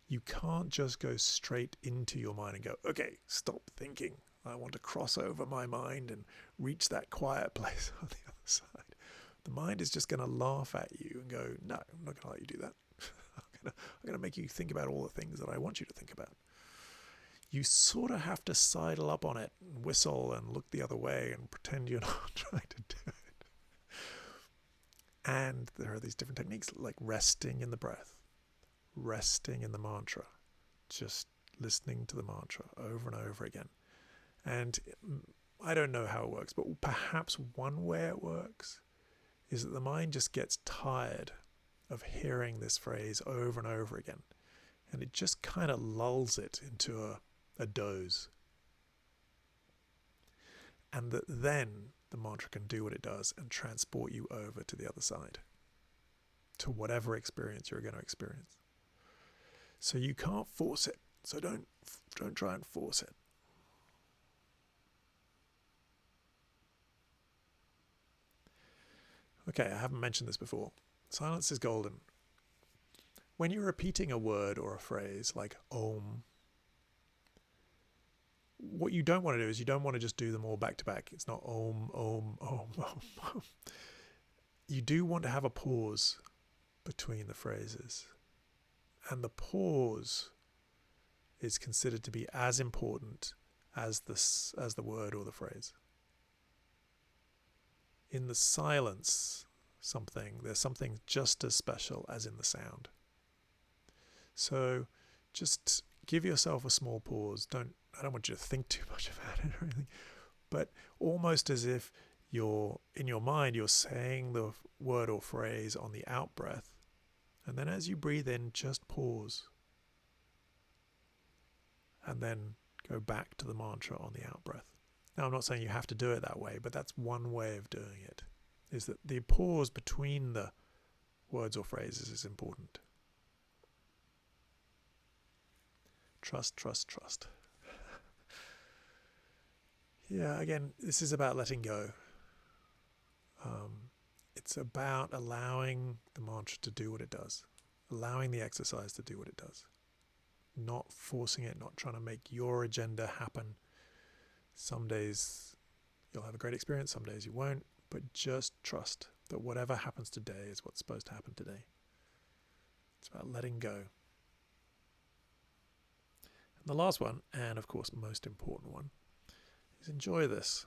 You can't just go straight into your mind and go, okay, stop thinking. I want to cross over my mind and reach that quiet place on the other side. The mind is just going to laugh at you and go, no, I'm not going to let you do that. I'm going to make you think about all the things that I want you to think about. You sort of have to sidle up on it and whistle and look the other way and pretend you're not trying to do it. And there are these different techniques like resting in the breath, resting in the mantra, just listening to the mantra over and over again. And I don't know how it works, but perhaps one way it works is that the mind just gets tired of hearing this phrase over and over again. And it just kind of lulls it into a doze. And that then the mantra can do what it does and transport you over to the other side, to whatever experience you're going to experience. So you can't force it. So don't try and force it. Okay, I haven't mentioned this before. Silence is golden. When you're repeating a word or a phrase like Om, what you don't want to do is you don't want to just do them all back to back. It's not Om, Om, Om, Om, Om. You do want to have a pause between the phrases. And the pause is considered to be as important as the word or the phrase. In the silence, there's something just as special as in the sound. So just give yourself a small pause. I don't want you to think too much about it or anything, but almost as if in your mind, you're saying the word or phrase on the out breath. And then as you breathe in, just pause. And then go back to the mantra on the out breath. Now, I'm not saying you have to do it that way, but that's one way of doing it, is that the pause between the words or phrases is important. Trust, trust, trust. Yeah, again, this is about letting go. It's about allowing the mantra to do what it does, allowing the exercise to do what it does, not forcing it, not trying to make your agenda happen. Some days you'll have a great experience, some days you won't, but just trust that whatever happens today is what's supposed to happen today. It's about letting go. And the last one, and of course most important one, is enjoy this.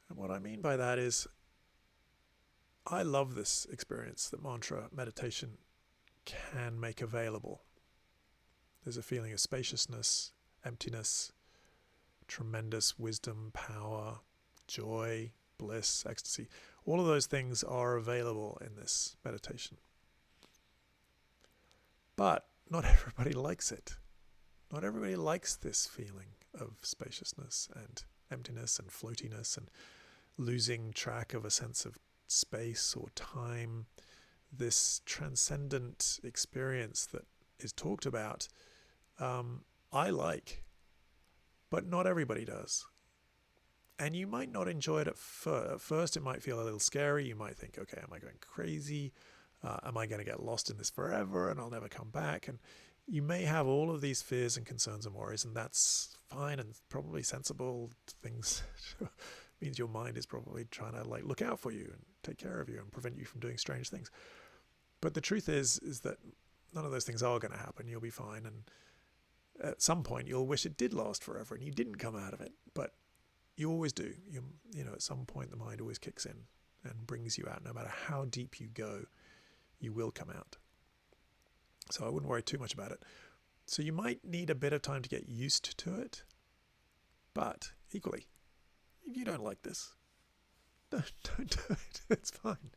And what I mean by that is I love this experience that mantra meditation can make available. There's a feeling of spaciousness, emptiness, tremendous wisdom, power, joy, bliss, ecstasy. All of those things are available in this meditation. But not everybody likes it. Not everybody likes this feeling of spaciousness and emptiness and floatiness and losing track of a sense of space or time. This transcendent experience that is talked about, I like, but not everybody does. And you might not enjoy it at first. At first, it might feel a little scary. You might think, okay, am I going crazy? Am I going to get lost in this forever and I'll never come back? And you may have all of these fears and concerns and worries, and that's fine and probably sensible things. Means your mind is probably trying to look out for you and take care of you and prevent you from doing strange things. But the truth is that none of those things are going to happen. You'll be fine. And at some point, you'll wish it did last forever and you didn't come out of it. But you always do. You know, at some point, the mind always kicks in. and brings you out. No matter how deep you go, you will come out. So I wouldn't worry too much about it. So you might need a bit of time to get used to it, but equally, if you don't like this, don't do it. It's fine.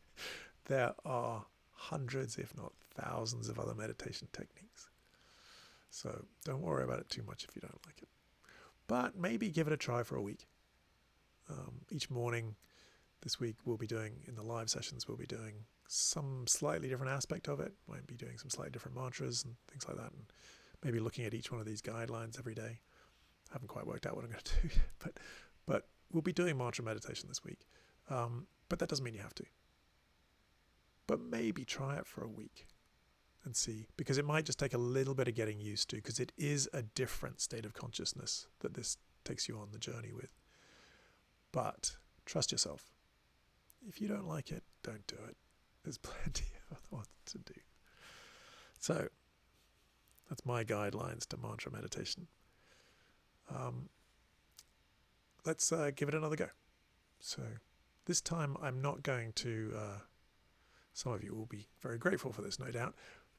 There are hundreds, if not thousands, of other meditation techniques. So don't worry about it too much if you don't like it. But maybe give it a try for a week. Each morning this week we'll be doing, in the live sessions, we'll be doing some slightly different aspect of it. Might be doing some slightly different mantras and things like that, and maybe looking at each one of these guidelines every day. I haven't quite worked out what I'm going to do, but we'll be doing mantra meditation this week. But that doesn't mean you have to. But maybe try it for a week and see, because it might just take a little bit of getting used to, because it is a different state of consciousness that this takes you on the journey with. But trust yourself. If you don't like it, don't do it. There's plenty of other ones to do. So that's my guidelines to mantra meditation. Let's give it another go. So this time I'm not going to, some of you will be very grateful for this, no doubt,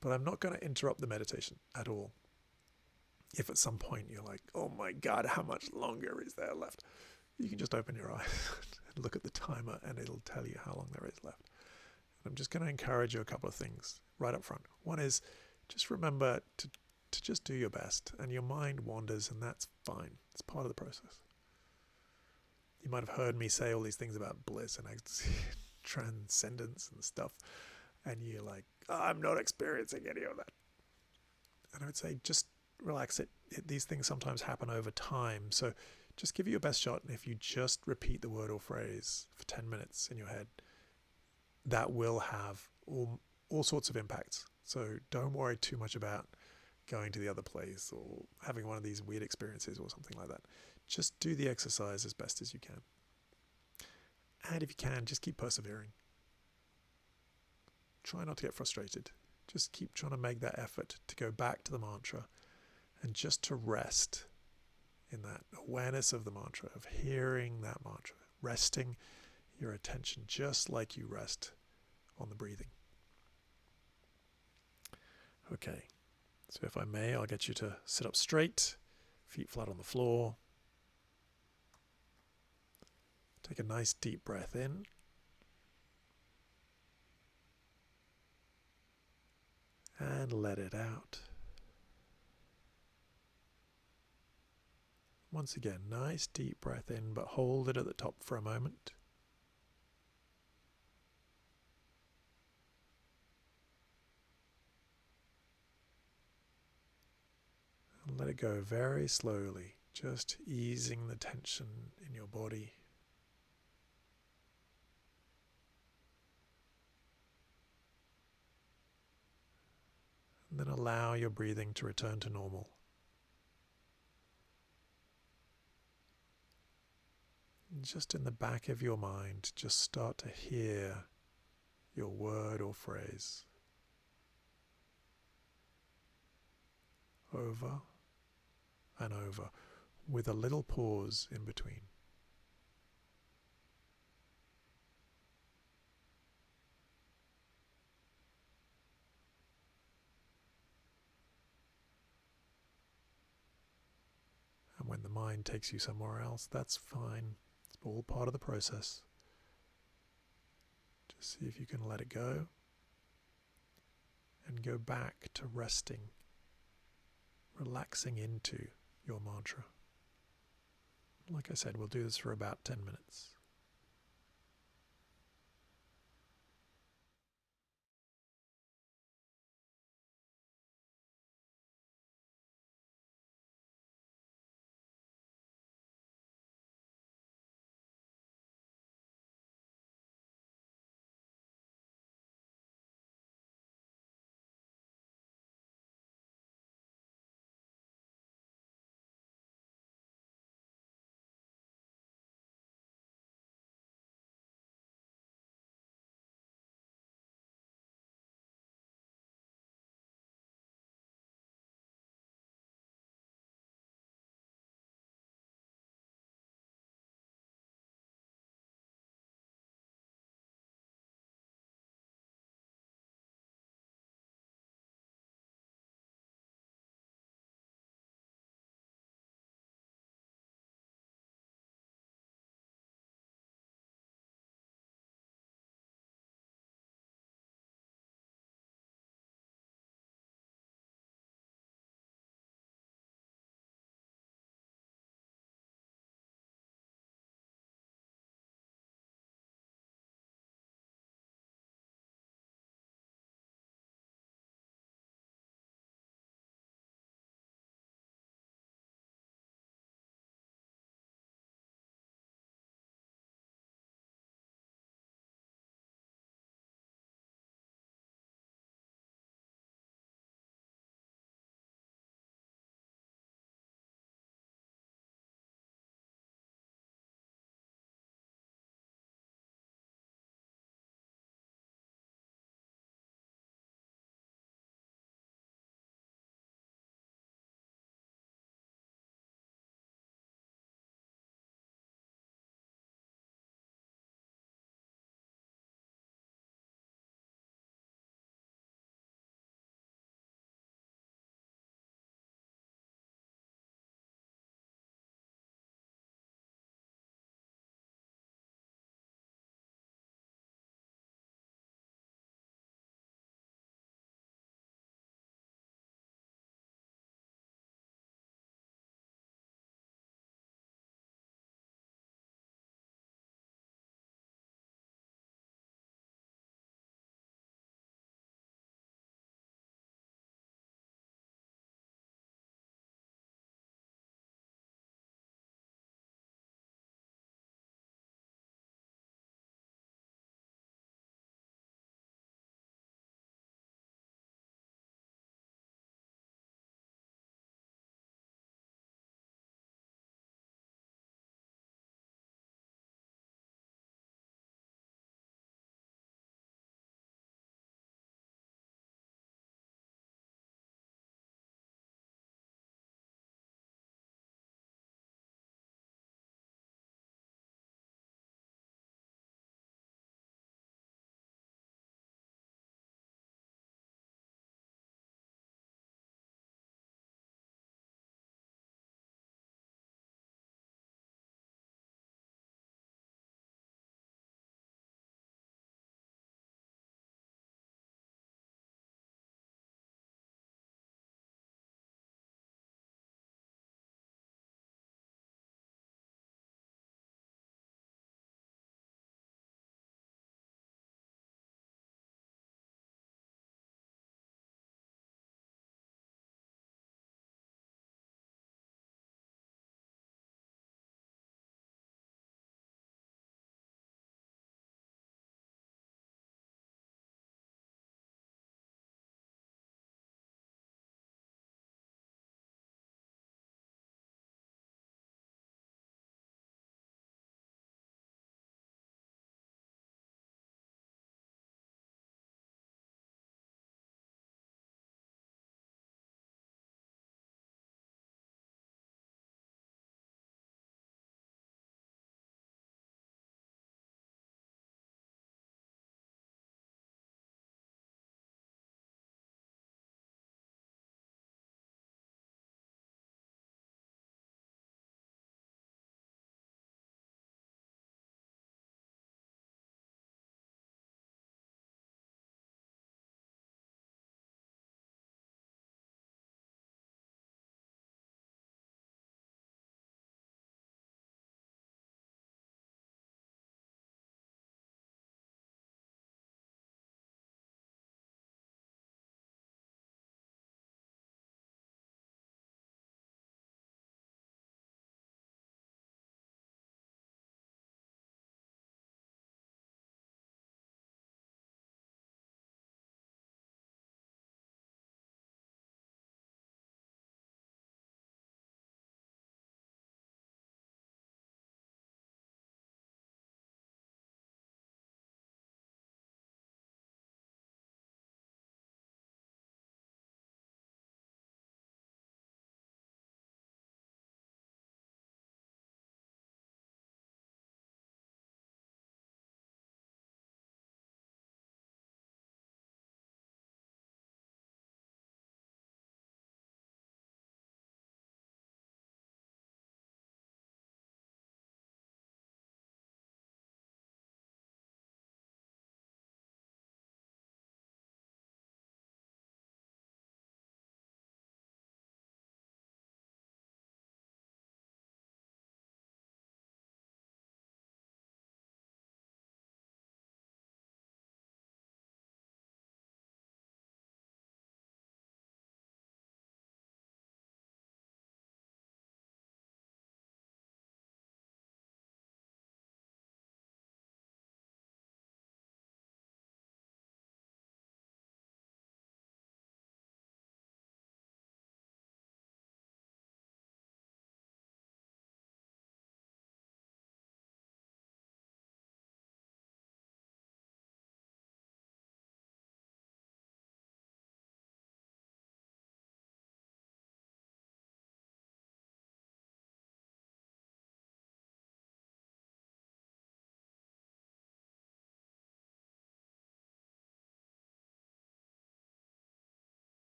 but I'm not going to interrupt the meditation at all. If at some point you're like, oh my God, how much longer is there left? You can just open your eyes and look at the timer and it'll tell you how long there is left. And I'm just going to encourage you a couple of things right up front. One is just remember to just do your best, and your mind wanders, and that's fine. It's part of the process. You might have heard me say all these things about bliss and transcendence and stuff, and you're like, oh, I'm not experiencing any of that. And I would say just relax it. These things sometimes happen over time, so just give it your best shot. And if you just repeat the word or phrase for 10 minutes in your head, that will have all sorts of impacts. So don't worry too much about going to the other place or having one of these weird experiences or something like that. Just do the exercise as best as you can. And if you can, just keep persevering. Try not to get frustrated. Just keep trying to make that effort to go back to the mantra and just to rest in that awareness of the mantra, of hearing that mantra, resting your attention just like you rest on the breathing. Okay, so if I may, I'll get you to sit up straight, feet flat on the floor. Take a nice deep breath in. And let it out. Once again, nice deep breath in, but hold it at the top for a moment. And let it go very slowly, just easing the tension in your body. And then allow your breathing to return to normal. And just in the back of your mind, just start to hear your word or phrase over and over, with a little pause in between. And when the mind takes you somewhere else, that's fine. It's all part of the process. Just see if you can let it go and go back to resting, relaxing into your mantra. Like I said, we'll do this for about 10 minutes.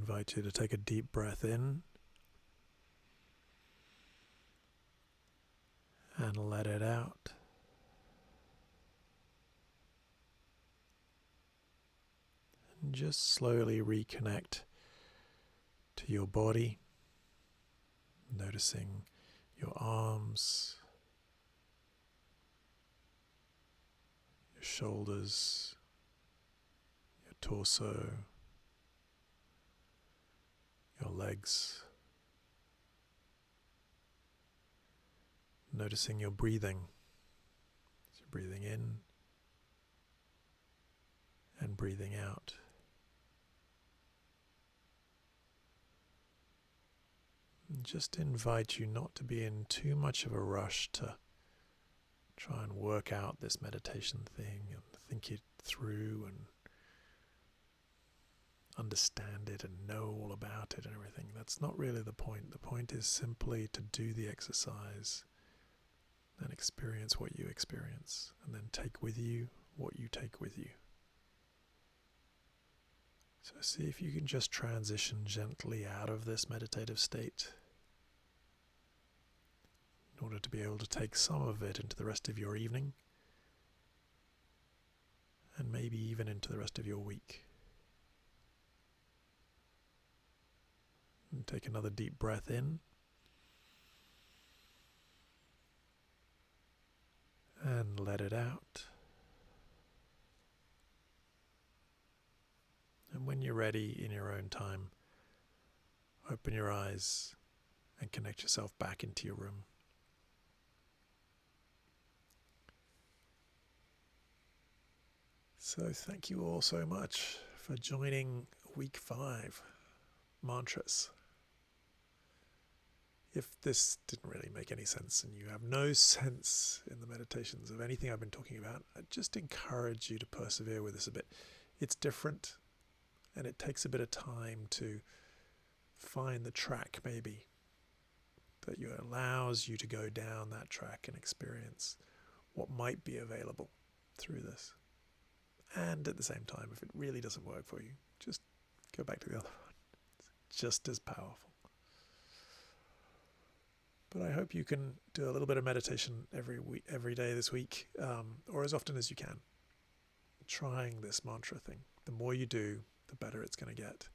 invite you to take a deep breath in and let it out. And just slowly reconnect to your body, noticing your arms, your shoulders, your torso, your legs. Noticing your breathing. So breathing in and breathing out. And just invite you not to be in too much of a rush to try and work out this meditation thing and think it through and understand it and know all about it and everything. That's not really the point. The point is simply to do the exercise and experience what you experience, and then take with you what you take with you. So see if you can just transition gently out of this meditative state in order to be able to take some of it into the rest of your evening, and maybe even into the rest of your week. And take another deep breath in. And let it out. And when you're ready in your own time, open your eyes and connect yourself back into your room. So thank you all so much for joining week 5, mantras. If this didn't really make any sense and you have no sense in the meditations of anything I've been talking about, I just encourage you to persevere with this a bit. It's different and it takes a bit of time to find the track maybe that allows you to go down that track and experience what might be available through this. And at the same time, if it really doesn't work for you, just go back to the other one. It's just as powerful. But I hope you can do a little bit of meditation every day this week, or as often as you can. Trying this mantra thing. The more you do, the better it's going to get.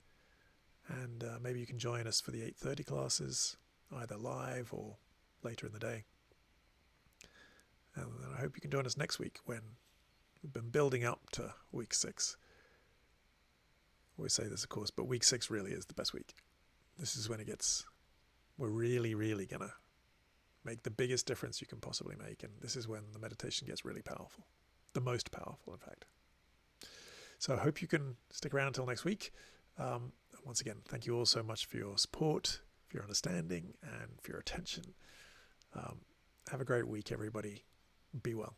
And maybe you can join us for the 8:30 classes, either live or later in the day. And then I hope you can join us next week when we've been building up to week 6. I always say this, of course, but week 6 really is the best week. This is when we're really, really going to make the biggest difference you can possibly make. And this is when the meditation gets really powerful. The most powerful, in fact. So I hope you can stick around until next week. Once again, thank you all so much for your support, for your understanding, and for your attention. Have a great week, everybody. Be well.